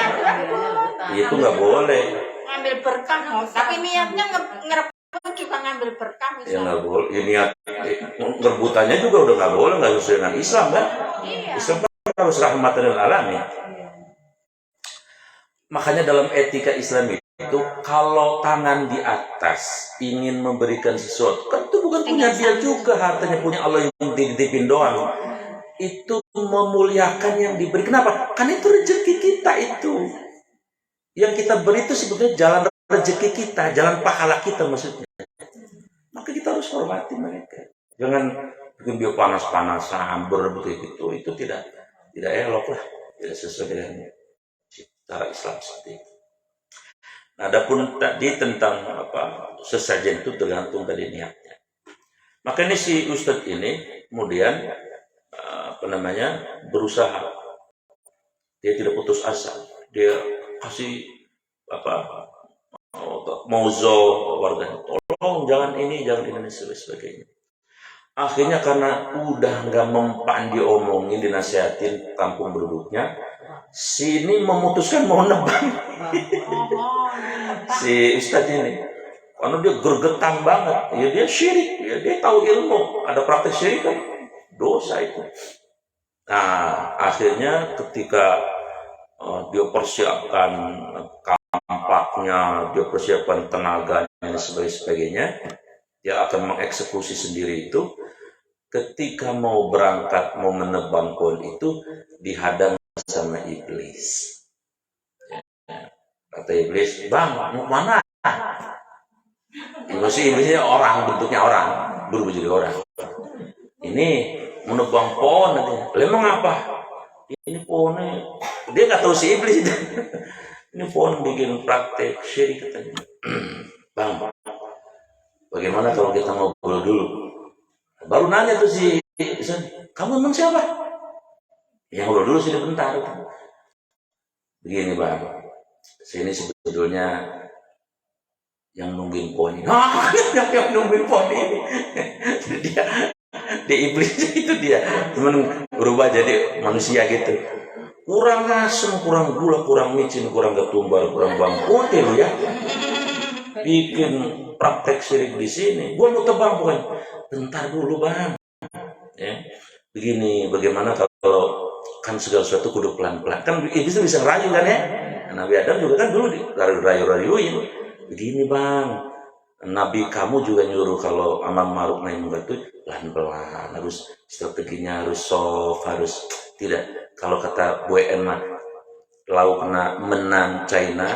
itu nggak boleh. Ngambil berkah, tapi niatnya ngerebut juga ngambil berkah misalnya. Ya nggak boleh. Ya, niat ngerebutannya juga udah nggak boleh, nggak sesuai dengan Islam kan? Iya. Islam kan harus rahmatan lil alamin. Makanya dalam etika Islam itu kalau tangan di atas ingin memberikan sesuatu, kan itu bukan punya dia juga, hartanya punya Allah yang dititipin doang. Itu memuliakan yang diberi. Kenapa? Kan itu rezeki kita itu. Yang kita beri itu sebetulnya jalan rezeki kita, jalan pahala kita maksudnya. Maka kita harus hormati mereka. Jangan bikin dia panas-panasan, berebut gitu. Itu tidak elok lah, tidak sesuai dengan cara Islam seperti itu. Nah, adapun tadi tentang sesajen itu tergantung dari niatnya. Makanya si Ustadz ini kemudian berusaha, dia tidak putus asa, dia kasih mauzo warga, tolong jangan ini dan sebagainya. Akhirnya karena udah nggak mempan diomongin, dinasihatin kampung penduduknya, sini memutuskan mau nebang si Ustadz ini, karena dia gergetan banget, ya dia syirik, ya dia tahu ilmu, ada praktek syirik kan, dosa itu. Nah akhirnya ketika dia persiapkan kampak otaknya, dia persiapkan tenaganya dan sebagainya, dia akan mengeksekusi sendiri itu. Ketika mau berangkat, mau menebang pohon itu, dihadang sama iblis. Kata iblis, bang, mau mana? Maksudnya iblisnya orang, bentuknya orang, berubah jadi orang. Ini menebang pohon nanti. Emang apa? Ini pohonnya, dia nggak tahu si iblis itu. Ini pohon bikin praktek syirik katanya. Bang, bagaimana kalau kita ngobrol dulu? Baru nanya tuh si kamu emang siapa? Ya ngobrol dulu sini bentar. Begini bang, sini sebetulnya yang nungguin pohon ini. Yang nungguin pohon ini. dia iblisnya itu dia, cuman berubah jadi manusia gitu. Kurang asem, kurang gula, kurang micin, kurang ketumbar, kurang bawang putih lu ya. Bikin praktek syirik di sini. Gua mau tebang bukan? Bentar dulu bang. Ya. Begini, bagaimana kalau kan segala sesuatu kudu pelan-pelan. Kan iblis itu bisa ngerayu kan ya. Nabi Adam juga kan dulu dirayu-rayuin. Begini bang, Nabi kamu juga nyuruh kalau amar ma'ruf nahi munkar itu pelan-pelan, harus strateginya harus soft, harus tidak. Kalau kata Bu En mah lauk kena menang China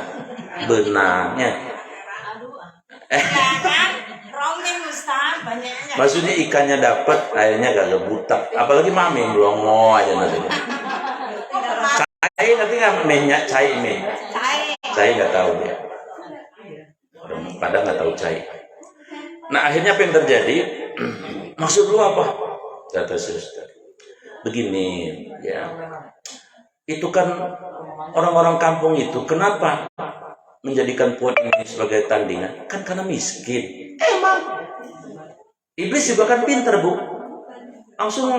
benangnya. Roaming Ustaz, banyaknya. Maksudnya ikannya dapat, airnya gak butak. Apalagi mami melongo aja nanti. Cai nanti nggak minyak cai mie. Cai nggak tahu dia. Orang Padang nggak tahu cai. Nah akhirnya apa yang terjadi? Maksud lu apa? Kata suster. Begini ya. Itu kan orang-orang kampung itu kenapa menjadikan pohon ini sebagai tandingan? Kan karena miskin. Emang iblis juga kan pinter bu. Langsung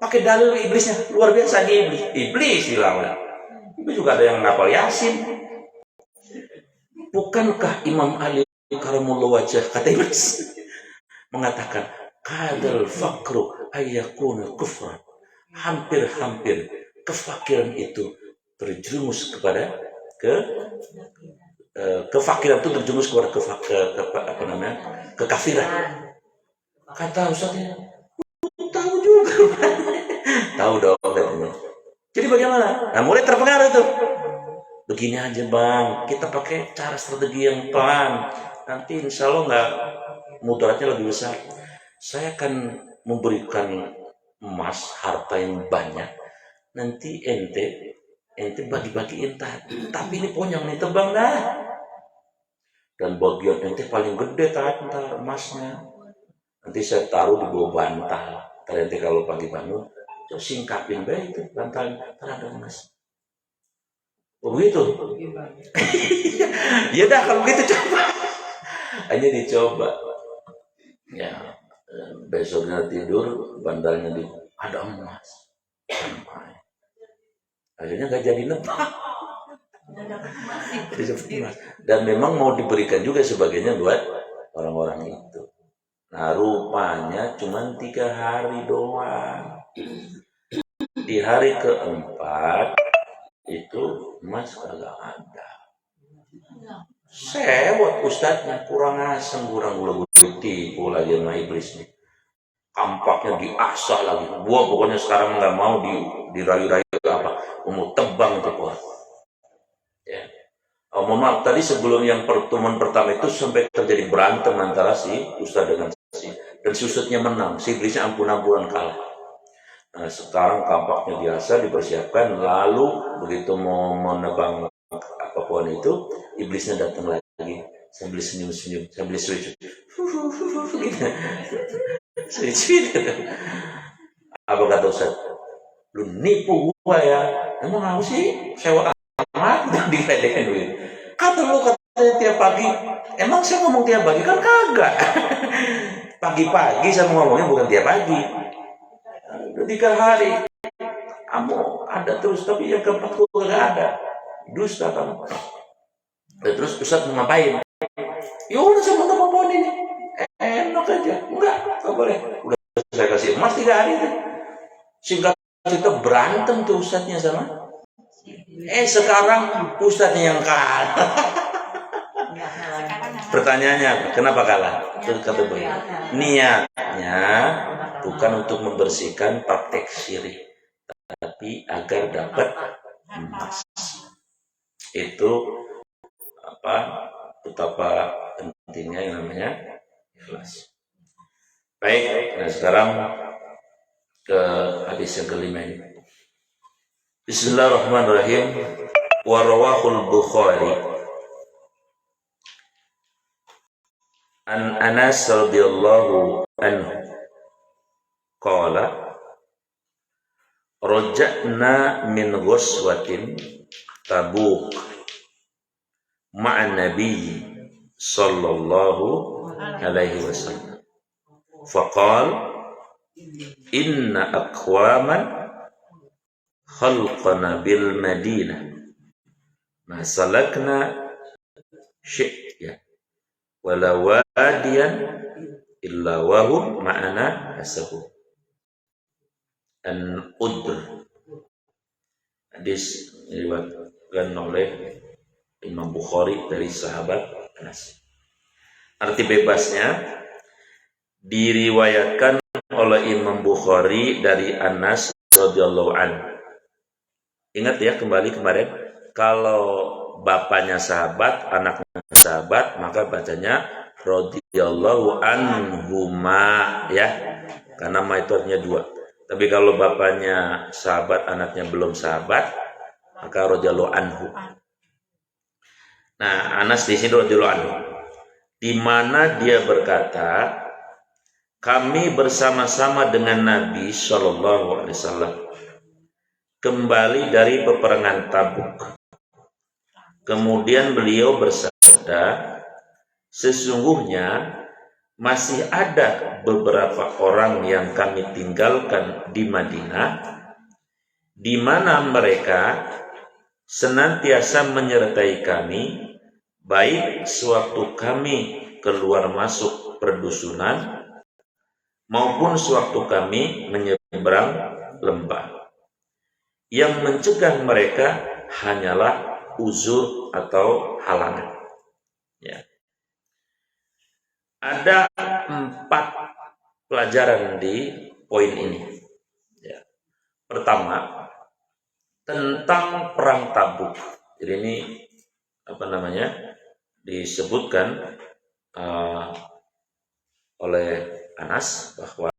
pakai dalil iblisnya luar biasa nih iblis bilang. Iblis juga ada yang ngapal Yasin. Bukankah Imam Ali karamullah wajah kata iblis mengatakan kadal fakru ayyakuna kufran. Hampir-hampir kefakiran itu terjerumus kepada kefakiran itu terjerumus kepada kekafiran. Kata Ustaznya, tahu juga, tahu dong. Jadi bagaimana? Nah mulai terpengaruh tuh. Begini aja bang, kita pakai cara strategi yang pelan. Nanti insya Allah nggak mudaratnya lebih besar. Saya akan memberikan emas harta yang banyak. Nanti ente bagi-bagiin tapi ini pohon yang ditebang dah. Dan bagian ente paling gede ntar emasnya. Nanti saya taruh di bawah bantal. Nanti kalau pagi bangun, singkapin baik itu bantal terhadap emas. Oh begitu? Ya dah kalau gitu coba. Hanya dicoba. Ya besoknya tidur bantalnya ada emas. Akhirnya gak jadi nebak. Dan memang mau diberikan juga sebagainya buat orang-orang itu. Nah rupanya cuma 3 hari doang. Di hari keempat itu emas kagak ada. Sewot ustadznya kurang asem, kurang gula tipu lagi sama iblis nih. Kampaknya diasah lagi. Gua pokoknya sekarang nggak mau dirayu-rayu apa, mau tebang itu pohon. Ya. Oh, mohon maaf tadi sebelum yang pertemuan pertama itu sampai terjadi berantem antara si ustadz dengan dan si ustadznya menang, si iblisnya ampun-ampunan kalah. Nah, sekarang kampaknya biasa dipersiapkan, lalu begitu mau menebang apa pohon itu, iblisnya datang lagi sambil senyum-senyum, sambil sujud. Sujud. Apa kata Ustaz? Lu nipu gua ya. Emang apa sih? Sewa amat dan diledekin duit. Kata lu katanya tiap pagi. Emang saya ngomong tiap pagi kan kagak. Pagi-pagi saya ngomongnya bukan tiap pagi. 3 hari. Kamu ada terus tapi yang keempat gua gak ada. Dusta kamu. Terus Ustaz mau ngapain? Ya udah saya mau tebang pohon ini. Enak aja. Enggak boleh. Udah saya kasih emas 3 hari itu. Singkat kita berantem tuh ustadznya sama. Sekarang ustadznya yang kalah. Pertanyaannya, kenapa kalah? Terus kata beliau, niatnya bukan untuk membersihkan praktek syirik, tapi agar dapat emas. Itu betapa pentingnya yang namanya ikhlas. Baik, nah sekarang ke hadis yang kelima ini. Bismillahirrahmanirrahim. Wa rawahul Bukhari an Anas radhiyallahu anhu qala raja'na min ghuswatin Tabuk ma'an Nabi sallallahu alaihi wasallam faqala inna aqwaman khalqana bil Madinah ma salakna syi'ya wala wadiyan illa wahum ma'ana hasabu an udr. Hadis diriwayatkan oleh Imam Bukhari dari sahabat Anas. Arti bebasnya diriwayatkan oleh Imam Bukhari dari Anas radhiyallahu anhu. Ingat ya kembali kemarin, kalau bapaknya sahabat, anaknya sahabat, maka bacanya radhiyallahu anhuma ya. Karena ma itu artinya dua. Tapi kalau bapaknya sahabat, anaknya belum sahabat, maka radhiyallahu anhu. Nah, Anas di sini radhiyallahu anhu, di mana dia berkata, kami bersama-sama dengan Nabi Shallallahu Alaihi Wasallam kembali dari peperangan Tabuk. Kemudian beliau bersabda, sesungguhnya masih ada beberapa orang yang kami tinggalkan di Madinah, di mana mereka senantiasa menyertai kami, baik sewaktu kami keluar masuk perdusunan, maupun sewaktu kami menyeberang lembah. Yang mencegah mereka hanyalah uzur atau halangan. Ya. Ada 4 pelajaran di poin ini. Ya. Pertama, tentang perang Tabuk. Jadi ini disebutkan oleh Anas bahwa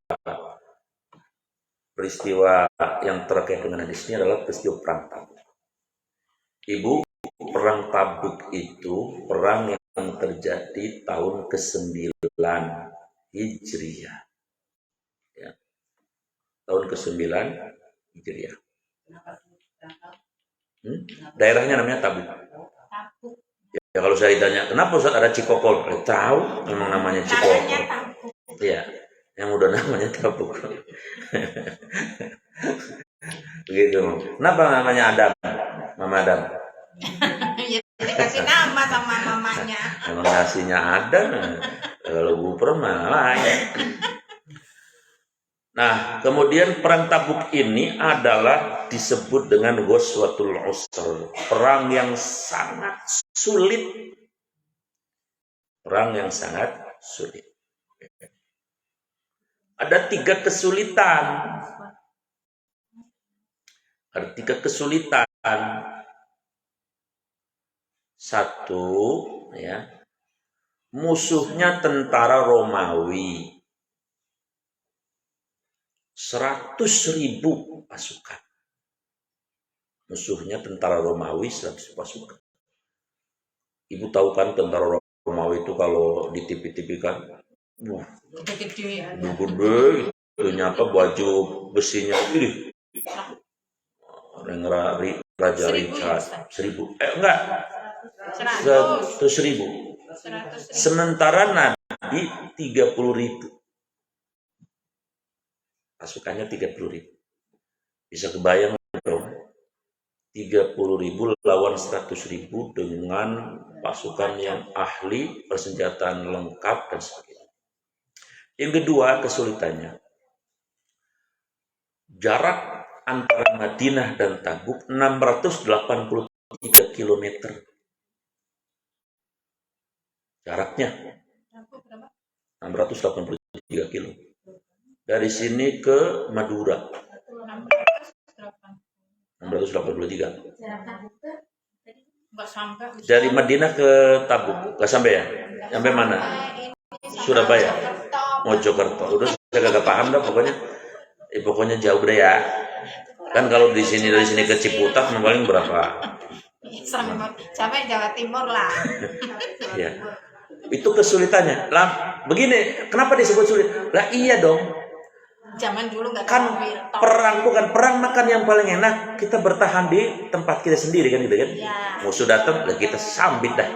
peristiwa yang terkait dengan hadis ini adalah peristiwa perang Tabuk. Ibu, perang Tabuk itu perang yang terjadi tahun ke-9 Hijriah. Ya. Tahun ke-9 Hijriah. Daerahnya namanya Tabuk. Ya, kalau saya ditanya, kenapa Ustaz ada Cikokol? Tahu, memang namanya Cikokol. Iya, yang udah namanya Tabuk. Begitu. Kenapa namanya Adam? Mama Adam. Ya, dikasih nama sama mamanya. Emang nasinya Adam. Kalau buper mana lain. Nah, kemudian perang Tabuk ini adalah disebut dengan Ghazwatul Usr, perang yang sangat sulit. Perang yang sangat sulit. Ada 3 kesulitan. Ada 3 kesulitan. 1, ya, musuhnya tentara Romawi. 100.000 pasukan. Musuhnya tentara Romawi 100 pasukan. Ibu tahu kan tentara Romawi itu kalau di TV-TV kan, gede, ternyata baju besinya itu Raja Richard 1.000, enggak, 100.000. Sementara Nabi 30.000. Pasukannya 30.000. Bisa kebayang dong, 30.000 lawan 100.000 dengan pasukan yang ahli, persenjataan lengkap dan sebagainya. Yang kedua kesulitannya, jarak antara Madinah dan Tabuk 683 km. Jaraknya Berapa? 683 kilo. Dari sini ke Madura 683. Enggak sampai. Dari Madinah ke Tabuk nggak sampai ya? Sampai mana? Surabaya, Mojokerto. Udah saya kagak paham dah pokoknya. Pokoknya jauh deh ya. Kan kalau di sini dari sini ke Ciputat paling berapa? Sampai Jawa Timur lah. Ya. Itu kesulitannya. Lah, begini, kenapa disebut sulit? Lah iya dong. Zaman dulu nggak Kan perang bukan perang makan yang paling enak kita bertahan di tempat kita sendiri kan gitu kan. Ya. Musuh datang lah kita sambit dah.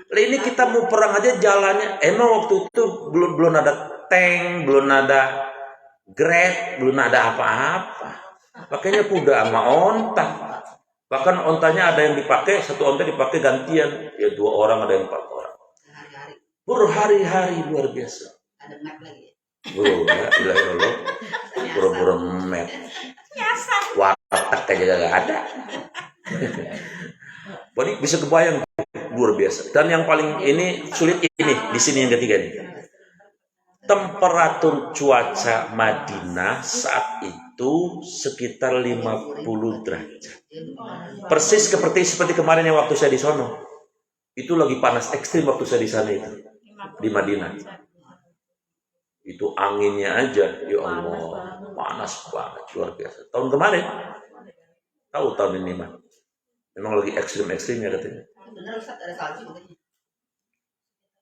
Lah ini kita mau perang aja jalannya emang waktu itu belum ada tank, belum ada Grab, belum ada apa-apa. Makanya kuda sama onta. Bahkan ontanya ada yang dipakai, satu onta dipakai gantian. Ya 2 orang, ada yang 4 orang. Hari-hari. Berhari-hari luar biasa. Ada map lagi ya. Bro, ya ilah lo. Bro-bro met. Watak aja gak ada. Jadi bisa kebayang luar biasa. Dan yang paling ini sulit ini di sini yang ketiga nih. Temperatur cuaca Madinah saat itu sekitar 50 derajat. Persis seperti kemarin yang waktu saya di sono. Itu lagi panas ekstrim waktu saya di sana itu. Di Madinah. Itu anginnya aja, ya Allah, panas banget, luar biasa. Tahun kemarin, tahu tahun ini mah. Memang lagi ekstrim-ekstrimnya katanya. Benar Ustaz, ada salju katanya.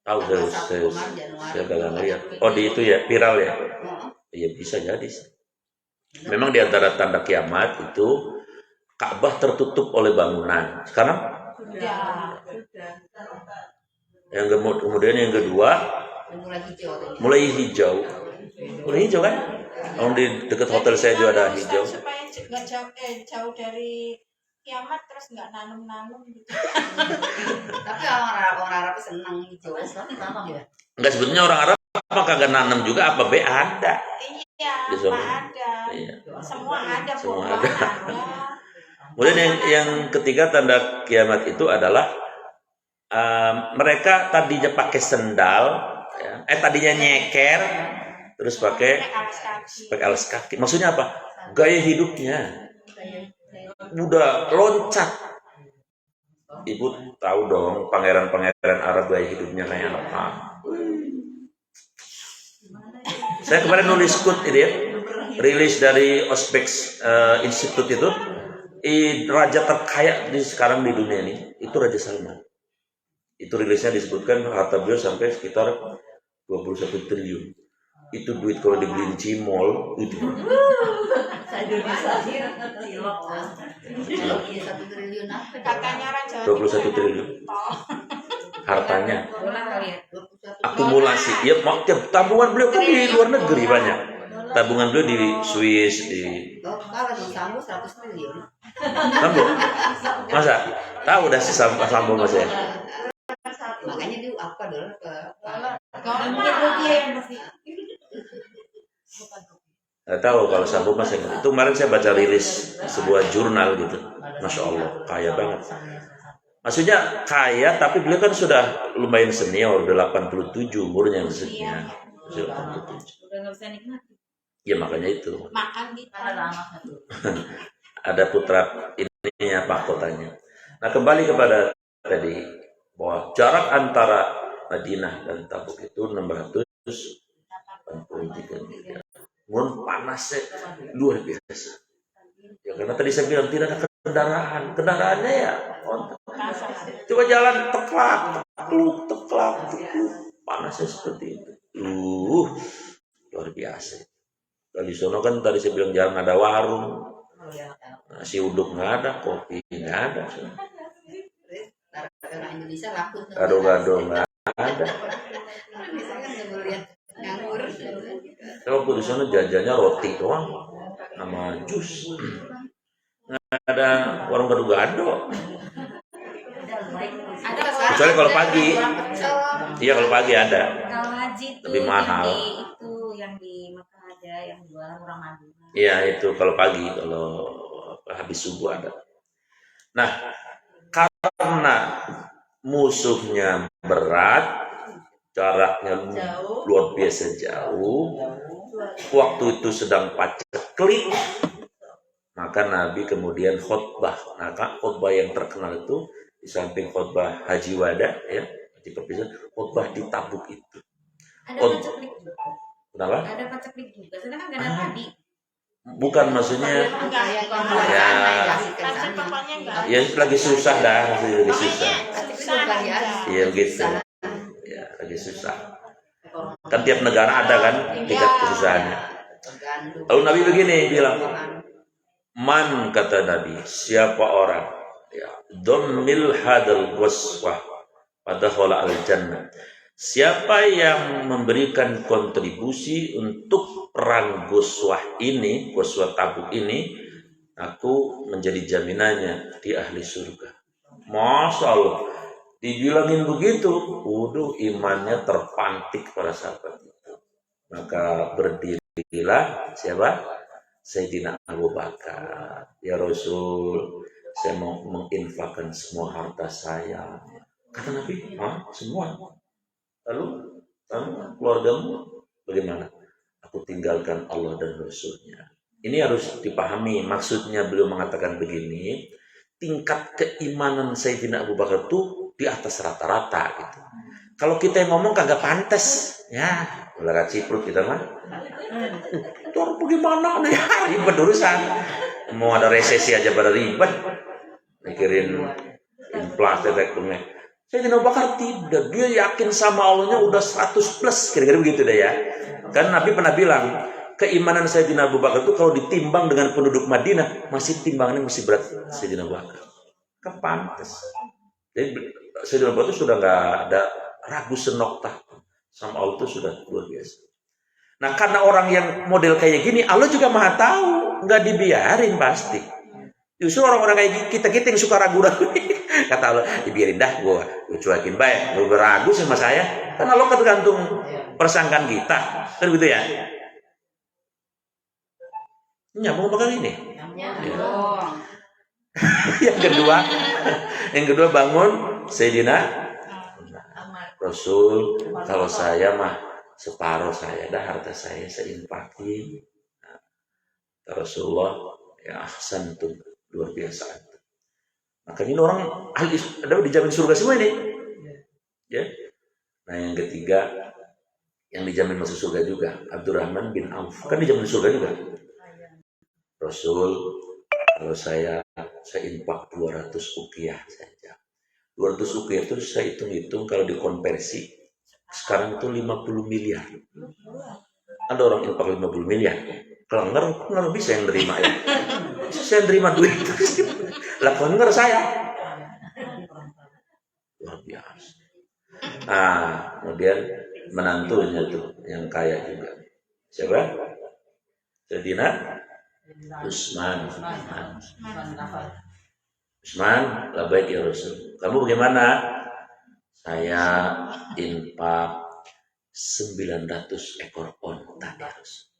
Tahu saya kagak ngeliat. Oh di itu ya viral ya. Iya bisa jadi sih. Memang di antara tanda kiamat itu Ka'bah tertutup oleh bangunan. Sekarang? Sudah. Yang kemudian yang kedua Mulai hijau. Mulai hijau kan? Kalau di dekat hotel saya juga ada hijau. Supaya nggak jauh dari kiamat terus nggak nanam gitu. Tapi orang Arab senang hijau. Kenapa ya? Enggak sebetulnya orang Arab apa kagak nanam juga apa be ada. Iya, Di sana. ada. Iya. Semua ada. Semua pohon ada. Kemudian yang ketiga tanda kiamat itu adalah mereka tadinya pakai sendal, ya. Tadinya nyeker, terus pakai alas kaki. Maksudnya apa? Gaya hidupnya udah loncat. Ibu tahu dong pangeran-pangeran Arab gaya hidupnya kayak apa? Saya kemarin nulis quote ini ya, rilis dari Ospek Institute itu, raja terkaya sekarang di dunia ini itu Raja Salman. Itu rilisnya disebutkan harta beliau sampai sekitar 21 triliun. Itu duit kalau dibeliin cimol itu. Katanya Raja 21 triliun. Hartanya. Akumulasi. Ya, tabungan beliau kan di luar negeri banyak. Tabungan beliau di Swiss, di Kalau di Sambo 100 triliun. Sambo. Masa? Tahu dah si Sambo Mas ya? Makanya dia apa dulu ke Nggak tahu kalau Sambo Mas itu kemarin saya baca rilis sebuah jurnal gitu. Masya Allah, kaya banget. Maksudnya kaya, tapi beliau kan sudah lumayan senior, udah 87 umurnya maksudnya. Sudah 87. udah nggak bisa nikmati. Ya makanya itu. Makan di Ada putra ininya Pak kotanya. Nah kembali kepada tadi bahwa jarak antara Madinah dan Tabuk itu 683 mil. Mun panasnya luar biasa. Ya karena tadi saya bilang tidak ada kendaraannya ya. Coba jalan teklak, panasnya seperti itu. Luar biasa. Kalau di sono kan tadi saya bilang jarang ada warung, nasi uduk nggak ada, kopi nggak ada. Karena Indonesia laku. Gado-gado nggak ada. Saya waktu di sana jajannya roti doang, sama jus. Nggak ada warung gado-gado. Kecuali kalau pagi. Iya kalau pagi ada. Kalau haji itu lebih mahal. Itu yang di Mekah ada yang jualan orang Madinah. Iya itu kalau pagi, kalau habis subuh ada. Nah karena musuhnya berat, jaraknya luar biasa jauh. Waktu itu sedang paceklik, maka Nabi kemudian khutbah. Maka khutbah yang terkenal itu di samping khutbah Haji Wada, ya, di perpisahan, khutbah di Tabuk itu. Ada paceklik juga. Kenapa? Ada paceklik juga. Sedangkan nggak ada tadi. Bukan maksudnya, ya lagi susah dah, lagi susah. Iya gitu. Ya lagi susah. Kan tiap negara ada kan tingkat kesusahannya. Lalu Nabi begini bilang, man, kata Nabi, siapa orang, ya, dhammil hadal waswah padahal al jannah. Siapa yang memberikan kontribusi untuk perang Ghazwah ini, Ghazwah Tabuk ini, aku menjadi jaminannya di ahli surga. Masya Allah, dibilangin begitu, waduh, imannya terpantik para sahabat itu. Maka berdirilah siapa? Sayyidina Abu Bakar. Ya Rasul, saya mau menginfakkan semua harta saya. Kata Nabi, semua. Lalu keluargamu bagaimana? Aku tinggalkan Allah dan Rasulnya. Ini harus dipahami. Maksudnya beliau mengatakan begini, tingkat keimanan Sayyidina Abu Bakar itu di atas rata-rata gitu. Kalau kita yang ngomong kagak pantas, ya ulah ciprut kita mah. Itu bagaimana nih? Ribet urusan. Mau ada resesi aja pada ribet. Mikirin inflasi efeknya. Sayyidina Abu Bakar tidak, dia yakin sama Allahnya udah 100 plus, kira-kira begitu deh ya. Kan Nabi pernah bilang, keimanan Sayyidina Abu Bakar itu kalau ditimbang dengan penduduk Madinah, masih timbangannya masih berat Sayyidina Abu Bakar. Kepantes. Jadi Sayyidina Abu Bakar itu sudah nggak ada ragu senokta sama Allah, itu sudah luar biasa. Nah karena orang yang model kayak gini, Allah juga maha tahu, nggak dibiarin pasti. Justru orang-orang kayak kita yang suka ragu-ragu, kata Allah, dibiarin dah, gue cuekin baik, gue ragu sama saya, karena Allah tergantung persangkaan kita, kan gitu ya. Nyambung apa kali ini? yang kedua bangun Sayyidina Rasul. Kalau saya mah separuh saya dah, harta saya infakin. Rasulullah, ya ahsan tuh, luar biasa. Makanya ini orang ada dijamin surga semua ini. Ya. Nah yang ketiga yang dijamin masuk surga juga, Abdurrahman bin Auf kan dijamin surga juga. Rasul, kalau saya infak 200 uqiyah saja. 200 uqiyah itu saya hitung-hitung kalau dikonversi sekarang itu 50 miliar. Ada orang infak 50 miliar. Kalau bisa yang nerima ya. Saya nerima duit. Lah kelengar saya. Luar biasa. Nah, kemudian menantunya tuh yang kaya juga. Siapa? Sayyidina Utsman. Utsman, labbaik ya Rasul. Kamu bagaimana? Saya infak 900 ekor onta ya Rasul.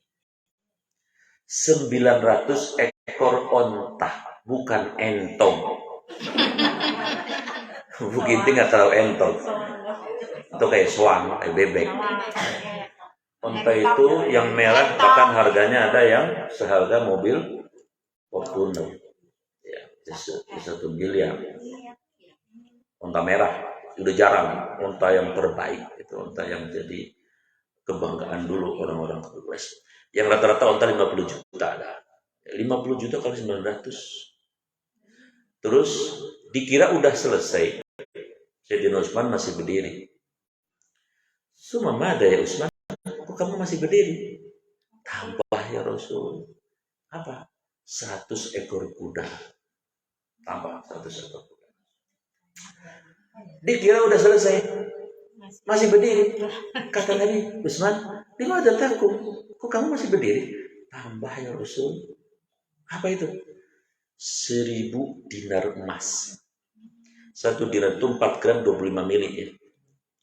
900 ekor onta, bukan entong. Beginti nggak terlalu entong. Itu kayak suang, kayak bebek. Onta itu yang merah, bahkan harganya ada yang seharga mobil Fortuner. Ya, 1 miliar. Onta merah, udah jarang. Onta yang terbaik, itu onta yang jadi kebanggaan dulu orang-orang West. Yang rata-rata onta 50 juta ada. 50 juta kali 900. Terus dikira udah selesai. Sayyidina Utsman masih berdiri. Sumamada ya Utsman, kok kamu masih berdiri? Tambah ya Rasul. Apa? 100 ekor kuda. Tambah 100 ekor kuda. Dikira udah selesai. Masih berdiri. Kata Nabi, Utsman, di mana takut? Kok kamu masih berdiri? Tambah ya Rasul. Apa itu? 1000 dinar emas. 1 dinar itu 4 gram 25 mili ya.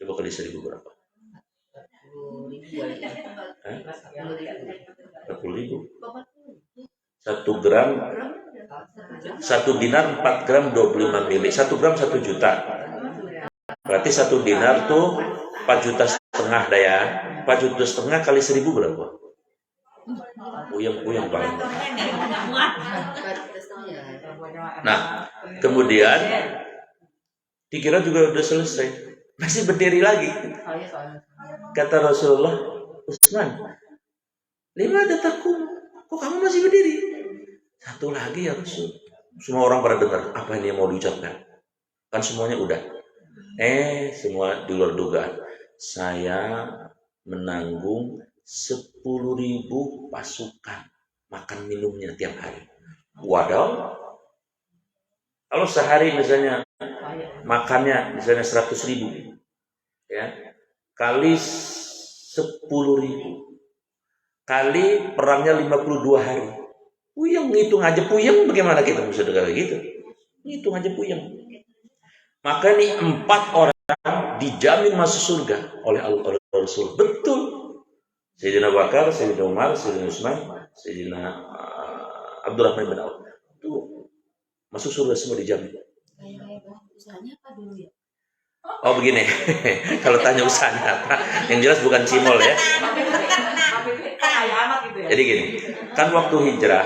Coba kali 1000 berapa? 40.000. 1 gram 1 dinar 4 gram 25 mili. 1 gram 1 juta. Berarti 1 dinar tuh 4 juta setengah dah ya. 4 juta setengah kali 1.000 berapa? Puyeng banget. Nah, kemudian dikira juga udah selesai, masih berdiri lagi. Kata Rasulullah, Utsman, 5 datakum, kok kamu masih berdiri? 1 lagi ya Rasul. Semua orang pada dengar apa ini yang mau diucapkan. Kan semuanya udah. Semua di luar dugaan. Saya menanggung 10.000 pasukan makan minumnya tiap hari. Waduh. Kalau sehari misalnya makannya misalnya 100.000, ya, kali 10.000, kali perangnya 52 hari. Puyeng, ngitung aja puyeng, bagaimana kita bisa dengar gitu? Ngitung aja puyeng. Maka nih 4 orang dijamin masuk surga oleh Rasul. Betul. Sayyidina Bakar, Sayyidina Umar, Sayyidina Utsman, Sayyidina Abdurrahman bin Auf. Itu masuk surga semua dijamin. Usahanya apa dulu ya? Oh begini, kalau tanya usahanya apa, yang jelas bukan cimol ya. Jadi gini, kan waktu hijrah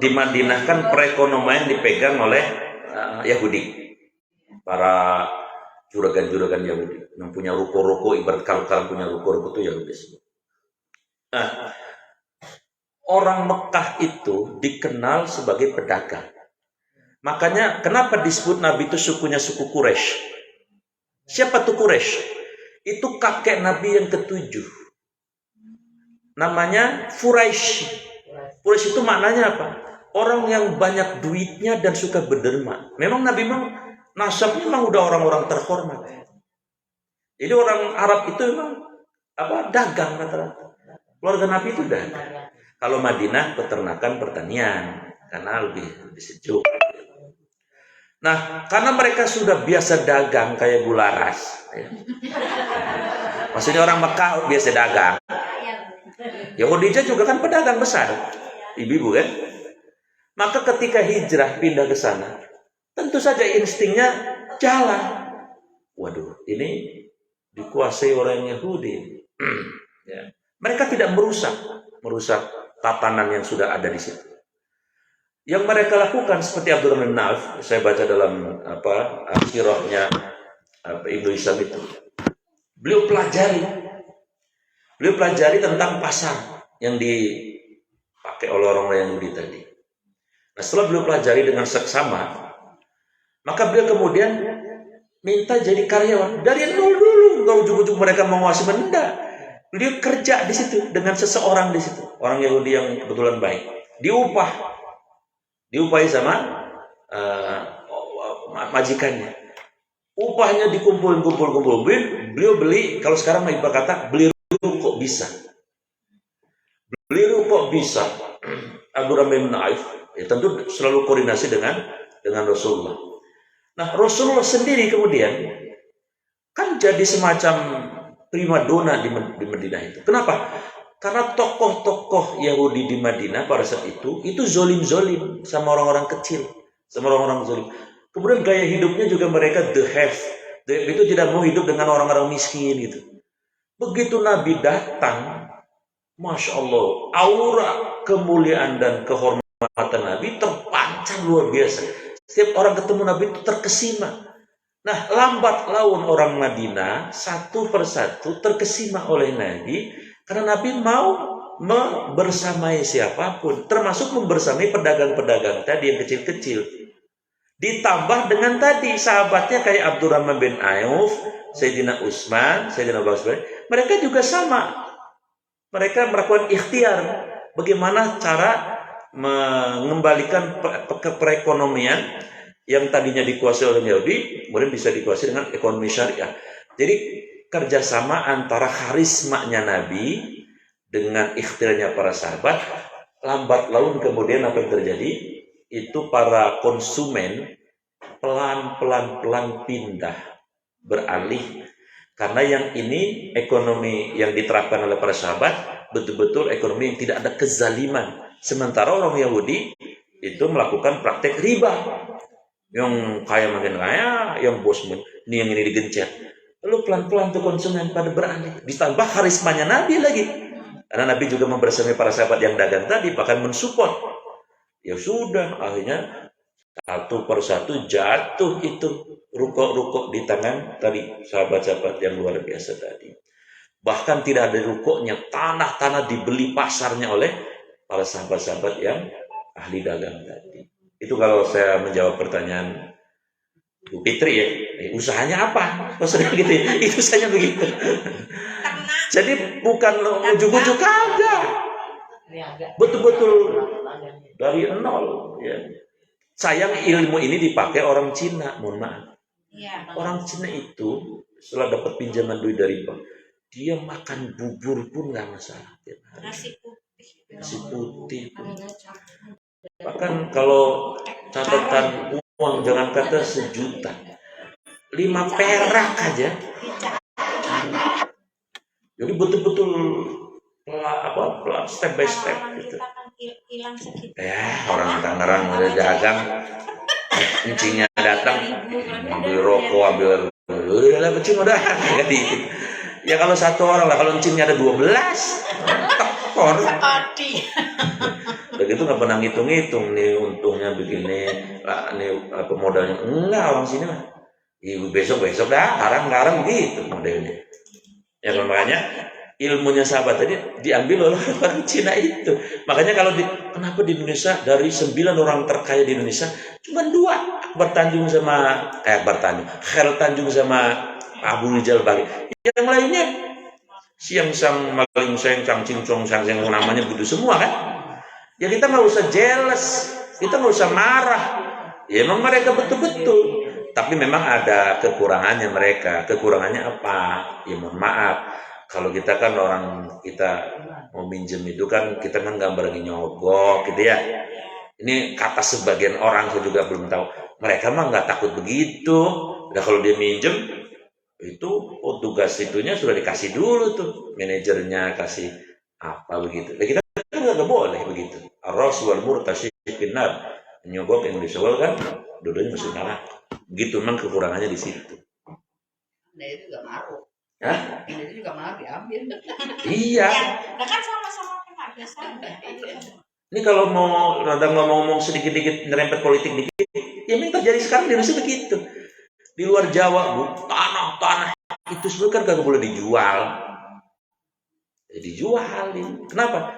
di Madinah kan perekonomian dipegang oleh Yahudi, para juragan-juragan Yahudi yang punya ruko-ruko, ibarat kalau kalian punya ruko-ruko itu Yahudi. Nah, orang Mekah itu dikenal sebagai pedagang. Makanya kenapa disebut Nabi itu sukunya suku Quraisy? Siapa tuh Quraisy? Itu kakek Nabi yang ke-7. Namanya Quraisy. Quraisy itu maknanya apa? Orang yang banyak duitnya dan suka berderma. Memang Nabi nasabnya memang udah orang-orang terhormat. Jadi orang Arab itu memang dagang rata-rata. Keluarga Nabi itu dagang. Kalau Madinah peternakan pertanian karena lebih sejuk. Nah, karena mereka sudah biasa dagang kayak gula ras, ya. Maksudnya orang Mekah biasa dagang. Khadijah juga kan pedagang besar, ibu-ibu kan. Maka ketika hijrah pindah ke sana, tentu saja instingnya jalan. Waduh, ini dikuasai orang Yahudi. Ya. Mereka tidak merusak tatanan yang sudah ada di situ. Yang mereka lakukan seperti Abdurrahman bin Auf, saya baca dalam sirahnya Ibnu Hisham itu. Beliau pelajari tentang pasar yang dipakai oleh orang Yahudi tadi. Nah, setelah beliau pelajari dengan seksama, maka beliau kemudian minta jadi karyawan dari nol dulu. Enggak ujung-ujung mereka menguasai, benda. Beliau kerja di situ dengan seseorang di situ, orang Yahudi yang kebetulan baik, diupahi sama majikannya. Upahnya dikumpul. Beliau beli, kalau sekarang ibarat kata beli rokok bisa. Abdurrahman bin Auf ya, tentu selalu koordinasi dengan Rasulullah. Nah, Rasulullah sendiri kemudian kan jadi semacam primadona di Madinah itu. Kenapa? Karena tokoh-tokoh Yahudi di Madinah pada saat itu zolim sama orang-orang kecil, sama orang-orang zolim. Kemudian gaya hidupnya juga mereka the have itu tidak mau hidup dengan orang-orang miskin gitu. Begitu Nabi datang, Masya Allah, aura kemuliaan dan kehormatan Nabi terpancar luar biasa. Setiap orang ketemu Nabi itu terkesima. Nah, lambat laun orang Madinah satu persatu terkesima oleh Nabi. Karena Nabi mau membersamai siapapun, termasuk membersamai pedagang-pedagang tadi yang kecil-kecil. Ditambah dengan tadi sahabatnya kayak Abdurrahman bin Auf, Sayyidina Utsman, Sayyidina Abu Bakar, mereka juga sama. Mereka melakukan ikhtiar bagaimana cara mengembalikan perekonomian yang tadinya dikuasai oleh Yahudi, kemudian bisa dikuasai dengan ekonomi syariah. Jadi kerjasama antara karismanya Nabi dengan ikhtiarnya para sahabat, lambat laun kemudian apa yang terjadi? Itu para konsumen pelan-pelan pindah, beralih. Karena yang ini ekonomi yang diterapkan oleh para sahabat betul-betul ekonomi yang tidak ada kezaliman. Sementara orang Yahudi itu melakukan praktek riba. Yang kaya makin kaya, yang bos ini yang ini digencet. Lalu Tuh pelan-pelan tuh konsumen pada beralih. Ditambah karismanya Nabi lagi. Karena Nabi juga membersami para sahabat yang dagang tadi, bahkan mensupport. Ya sudah, akhirnya satu per satu jatuh itu rukuk-rukuk di tangan tadi sahabat-sahabat yang luar biasa tadi. Bahkan tidak ada rukuknya, tanah-tanah dibeli pasarnya oleh para sahabat-sahabat yang ahli dagang tadi. Itu kalau saya menjawab pertanyaan Bu Fitri ya, usahanya apa? Maksudnya gitu ya, itu usahanya begitu. Jadi bukan ujuk-ujuk kagak. Betul-betul dari nol ya. Sayang ilmu ini dipakai orang Cina, mohon maaf. Iya. Orang Cina itu setelah dapat pinjaman duit dari bank, dia makan bubur pun nggak masalah. Nasi putih. Nasi putih. Bahkan kalau catatan uang jangan kata 1 juta, 5 perak aja. Jadi betul-betul step by step gitu. Hilang segitu. Orang Tangerang udah dagang, encingnya datang, ambil rokok, udah lah encing udah. Ya kalau satu orang lah, kalau encingnya ada 12, tekor. Begitu nggak pernah ngitung-ngitung nih untungnya begini, nih apa modalnya enggak orang sini mah. Ibu besok dah, garang gitu modelnya. Ya makanya ilmunya sahabat tadi diambil oleh orang Cina itu. Makanya kalau kenapa di Indonesia dari 9 orang terkaya di Indonesia cuma 2, Khairul Tanjung sama Abu Rizal Bakri. Yang lainnya siang sang maling sang cincong sang namanya begitu semua kan. Ya kita nggak usah jealous, kita nggak usah marah. Ya memang mereka betul-betul. Tapi memang ada kekurangannya mereka. Kekurangannya apa? Ya mohon maaf. Kalau kita kan orang kita mau minjem itu kan kita kan gambarnya nyogok gitu ya. Ini kata sebagian orang saya juga belum tahu. Mereka mah nggak takut begitu. Udah kalau dia minjem itu tugas itunya sudah dikasih dulu tuh manajernya kasih apa begitu. Nah, kita kan nggak boleh begitu. Ar-rasul wal murtasyid finnar. Nyogok yang disogok kan dua-duanya masuk neraka. Begitu memang kekurangannya di situ. Nah itu juga maruk. Hah? Itu juga maruk diambil. Iya. Nah kan sama-sama kena biasanya. Ini kalau mau rada ngomong sedikit-dikit nyerempet politik dikit, ya yang terjadi sekarang di Indonesia begitu. Di luar Jawa, Bu, tanah itu sebenarnya kan kagak boleh dijual. Ya, dijualin. Kenapa?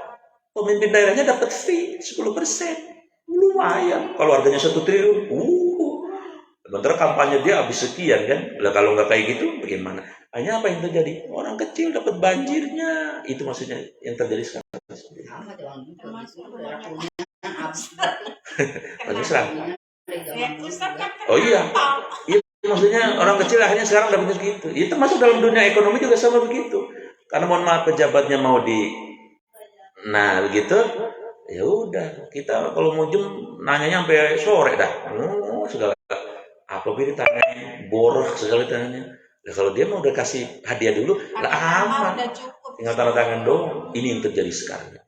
Pemimpin daerahnya dapat fee 10%. Lumayan. Kalau harganya 1 triliun, sementara kampanye dia habis sekian kan. Lah kalau nggak kayak gitu bagaimana? Hanya apa yang terjadi? Orang kecil dapat banjirnya. Itu maksudnya yang terjadi sekarang. Sama jangan gitu. Punya habis. Bagus lah. Ustaz kan Oh iya. Itu maksudnya orang kecil akhirnya sekarang dapat gitu. Itu termasuk dalam dunia ekonomi juga sama begitu. Karena mohon maaf pejabatnya mau begitu. Ya udah, kita kalau mau nanyanya sampai sore dah. Segala apa gitu tanya boros segala tanya. Nah, kalau dia mau udah kasih hadiah dulu, lah aman. Tinggal tanda tangan doang. Ini yang terjadi sekarang.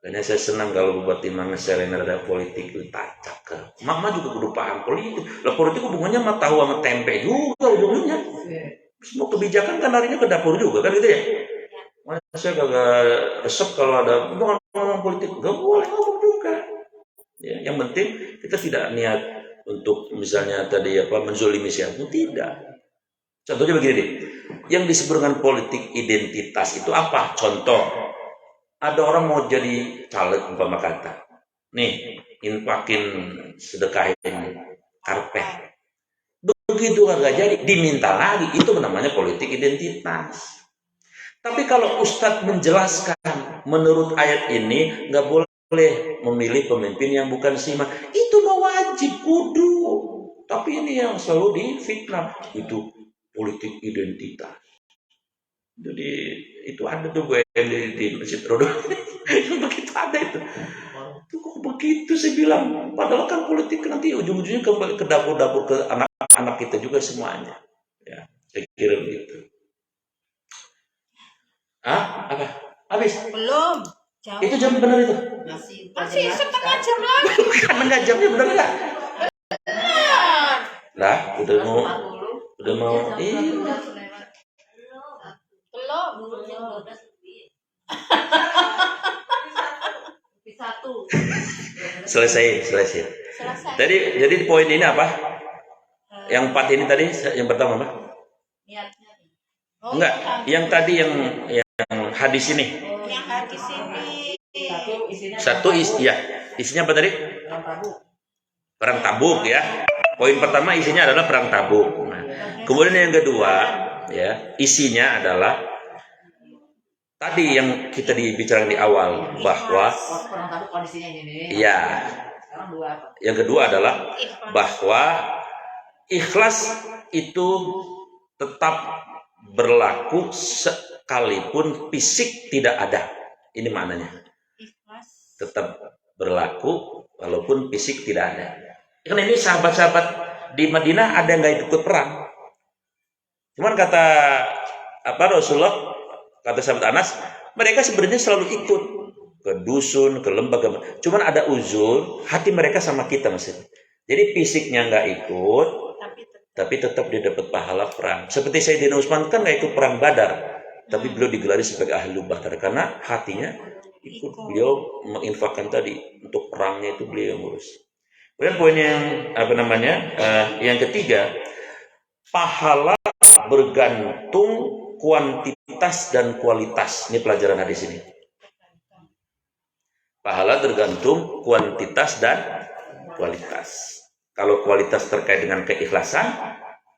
Dan saya senang kalau buat timang nge-share ada politik itu tacak ke. Mama juga kudu paham politik. Lah politik hubungannya sama tahu sama tempe juga ujungnya. Semua kebijakan kan larinya ke dapur juga kan gitu ya. Saya kagak resep kalau ada ngomong politik, gak boleh ngomong juga. Ya, yang penting kita tidak niat untuk misalnya tadi menzolimi siapa, tidak. Contohnya begini deh, yang disebut dengan politik identitas itu apa? Contoh, ada orang mau jadi caleg umpama kata, nih infakin sedekahin karpet, begitu kagak jadi, diminta lagi, itu namanya politik identitas. Tapi kalau Ustadz menjelaskan menurut ayat ini nggak boleh memilih pemimpin yang bukan seiman, itu mah wajib kudu. Tapi ini yang selalu difitnah itu politik identitas. Jadi itu ada tuh gue di Masjid Rodo, begitu ada itu. Itu kok begitu saya bilang. Padahal kan politik nanti ujung-ujungnya ke dapur-dapur ke anak-anak kita juga semuanya. Ya, saya kira begitu. Apa? Habis? Belum. Jauh. Itu jam benar itu? Masih setengah jam lagi. Kan enggak jamnya benar enggak? Lah, udah mau Udah mau Belum. satu. selesai. Selesai. Jadi poin ini apa? Yang 4 ini tadi yang pertama apa? Niatnya. Enggak, yang tadi yang hadis ini. Yang hadis ini. Isinya apa tadi? Perang Tabuk ya. Poin pertama isinya adalah perang Tabuk. Nah, kemudian yang kedua ya, isinya adalah tadi yang kita dibicarakan di awal bahwa Kurang tahu kondisinya ini. ya, Sekarang 2 apa? yang kedua adalah bahwa ikhlas itu tetap berlaku sekalipun fisik tidak ada. Ini maknanya. Ikhlas. Tetap berlaku walaupun fisik tidak ada. Kan ini sahabat-sahabat di Madinah ada yang nggak ikut perang. Cuman kata Rasulullah, kata sahabat Anas, mereka sebenarnya selalu ikut ke dusun, ke lembaga. Cuman ada uzur, hati mereka sama kita maksudnya. Jadi fisiknya nggak ikut, tapi tetap dia dapat pahala perang. Seperti Sayyidina Utsman kan nggak ikut perang Badar, tapi beliau digelari sebagai ahli Badar karena hatinya ikut. Beliau menginfakkan tadi untuk perangnya itu beliau yang ngurus. Kemudian poin yang ketiga, pahala bergantung kuantitas dan kualitas. Ini pelajaran hadis ini. Pahala tergantung kuantitas dan kualitas. Kalau kualitas terkait dengan keikhlasan,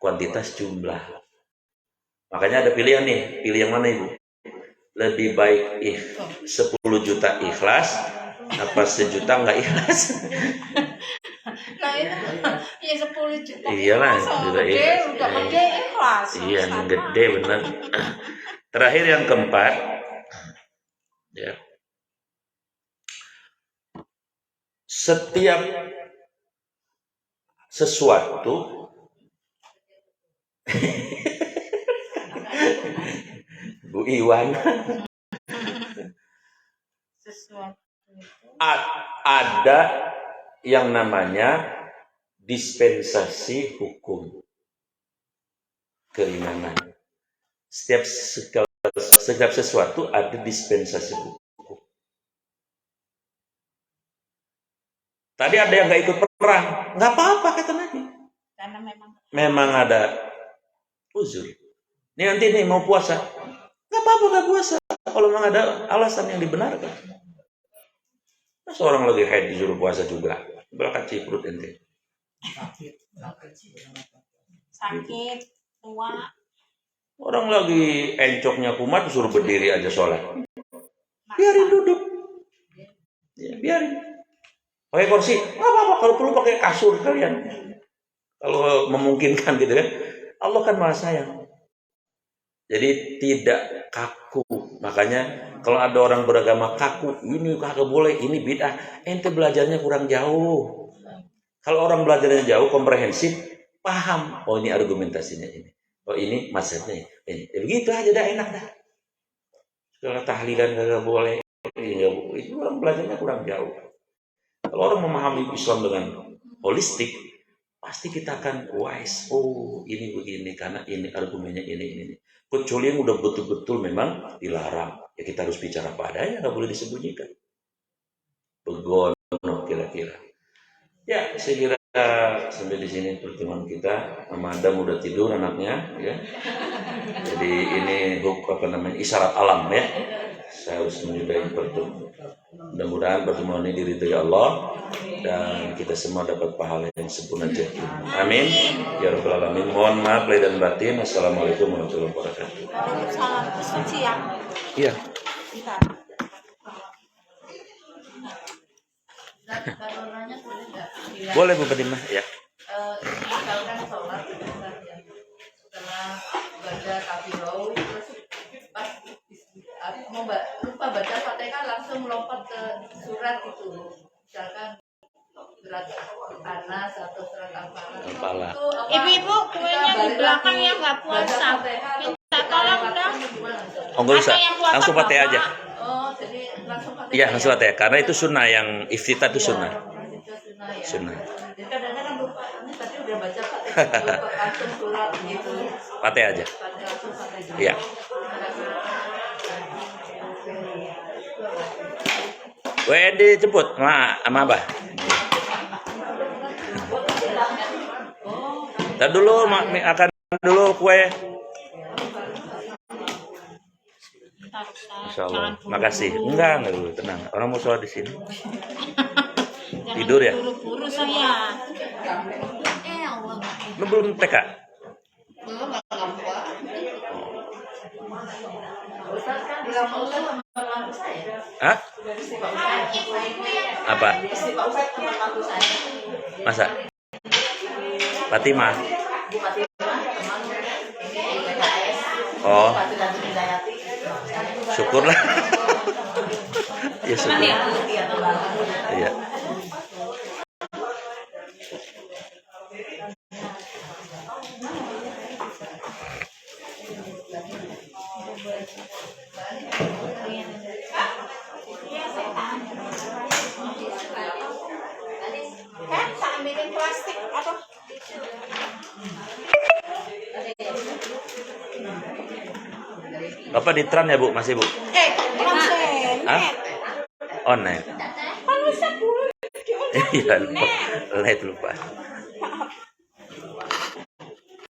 kuantitas jumlah. Makanya ada pilihan nih. Pilih yang mana ibu? Lebih baik 10 juta ikhlas apa 1 juta nggak ikhlas? Nah itu ya 10 juta. Iyalah, udah gede ikhlas. Iya, yang gede benar. Terakhir yang keempat, ya. Setiap sesuatu Bu Iwan ada yang namanya dispensasi hukum keringanan. Setiap sesuatu ada dispensasi hukum. Tadi ada yang nggak ikut perang, nggak apa-apa kata Nabi. Karena memang ada uzur. Ini nanti nih mau puasa, nggak apa-apa nggak puasa. Kalau memang ada alasan yang dibenarkan. Seorang lagi haid disuruh puasa juga, berangkat ciprut ente. Sakit, tua. Orang lagi encoknya kumat disuruh berdiri aja sholat. Biarin duduk. Ya, biarin. Pakai kursi, nggak apa-apa. Kalau perlu pakai kasur kalian. Kalau memungkinkan gitu kan. Allah kan maha sayang. Jadi tidak kaku. Makanya kalau ada orang beragama kaku, ini kagak boleh, ini bid'ah. Ente belajarnya kurang jauh. Kalau orang belajarnya jauh, komprehensif, paham. Oh ini argumentasinya ini. Oh ini maksudnya ini. Ya, begitu aja dah enak dah. Kalau tahlilan kagak boleh. Itu orang belajarnya kurang jauh. Kalau orang memahami Islam dengan holistik, pasti kita akan wise. Oh, ini begini karena ini argumennya ini. Kecuali yang udah betul-betul memang dilarang, ya kita harus bicara padanya, nggak boleh disembunyikan. Begono kira-kira. Ya, saya kira sampai di sini pertemuan kita. Madam udah tidur anaknya, ya. Jadi ini isyarat alam ya. Saya harus menyudahi pertemuan. Mudah-mudahan pertemuan ini diridhai Allah dan kita semua dapat pahala yang sempurna jatuh. Amin. Ya Rabbal Alamin. Mohon maaf lahir dan batin. Assalamualaikum warahmatullahi wabarakatuh. Waalaikumsalam. Pesan siang. Iya. Bentar. Boleh Bu Fatimah, ya. Misalkan sholat setelah baca kafirau terus pas lupa baca Fatihah langsung lompat ke surat itu, misalkan surat Anas atau surat Al-Falaq. Ibu-ibu kuenya di belakang yang nggak puasa, minta tolong dong. Oh nggak usah, langsung Fatihah aja. Oh jadi langsung Fatihah. Iya langsung Fatihah, karena itu sunnah yang iftitah itu sunnah. Sunnah ya. Sunnah. Jadi kadang-kadang lupa, ini tadi udah baca Pak, lupa langsung surat gitu. Pakai aja. Langsung pakai juga. Iya. Edi jemput sama Abah. Dan dulu akan dulu kue. Insya Allah. Makasih. Enggak dulu, tenang. Orang mau sholat di sini. Tidur ya? Buru-buru saya. Allah. Lu belum TK? Belum nggak buat. Ustaz kan di rumah Ustaz teman mantu saya. Hah? Apa? Istri Pak Ustaz teman mantu saya. Masa? Fatimah. Bu Fatimah teman ini PKS. Oh, Fatimah Hidayati. syukurlah. Ya syukur. Iya, teman. Iya. Tak ambilin plastik atau Bapak di tram ya Bu? Masih Bu? konsen. Hah? Online. Kan bisa dulu. Iya, lupa. Lupa.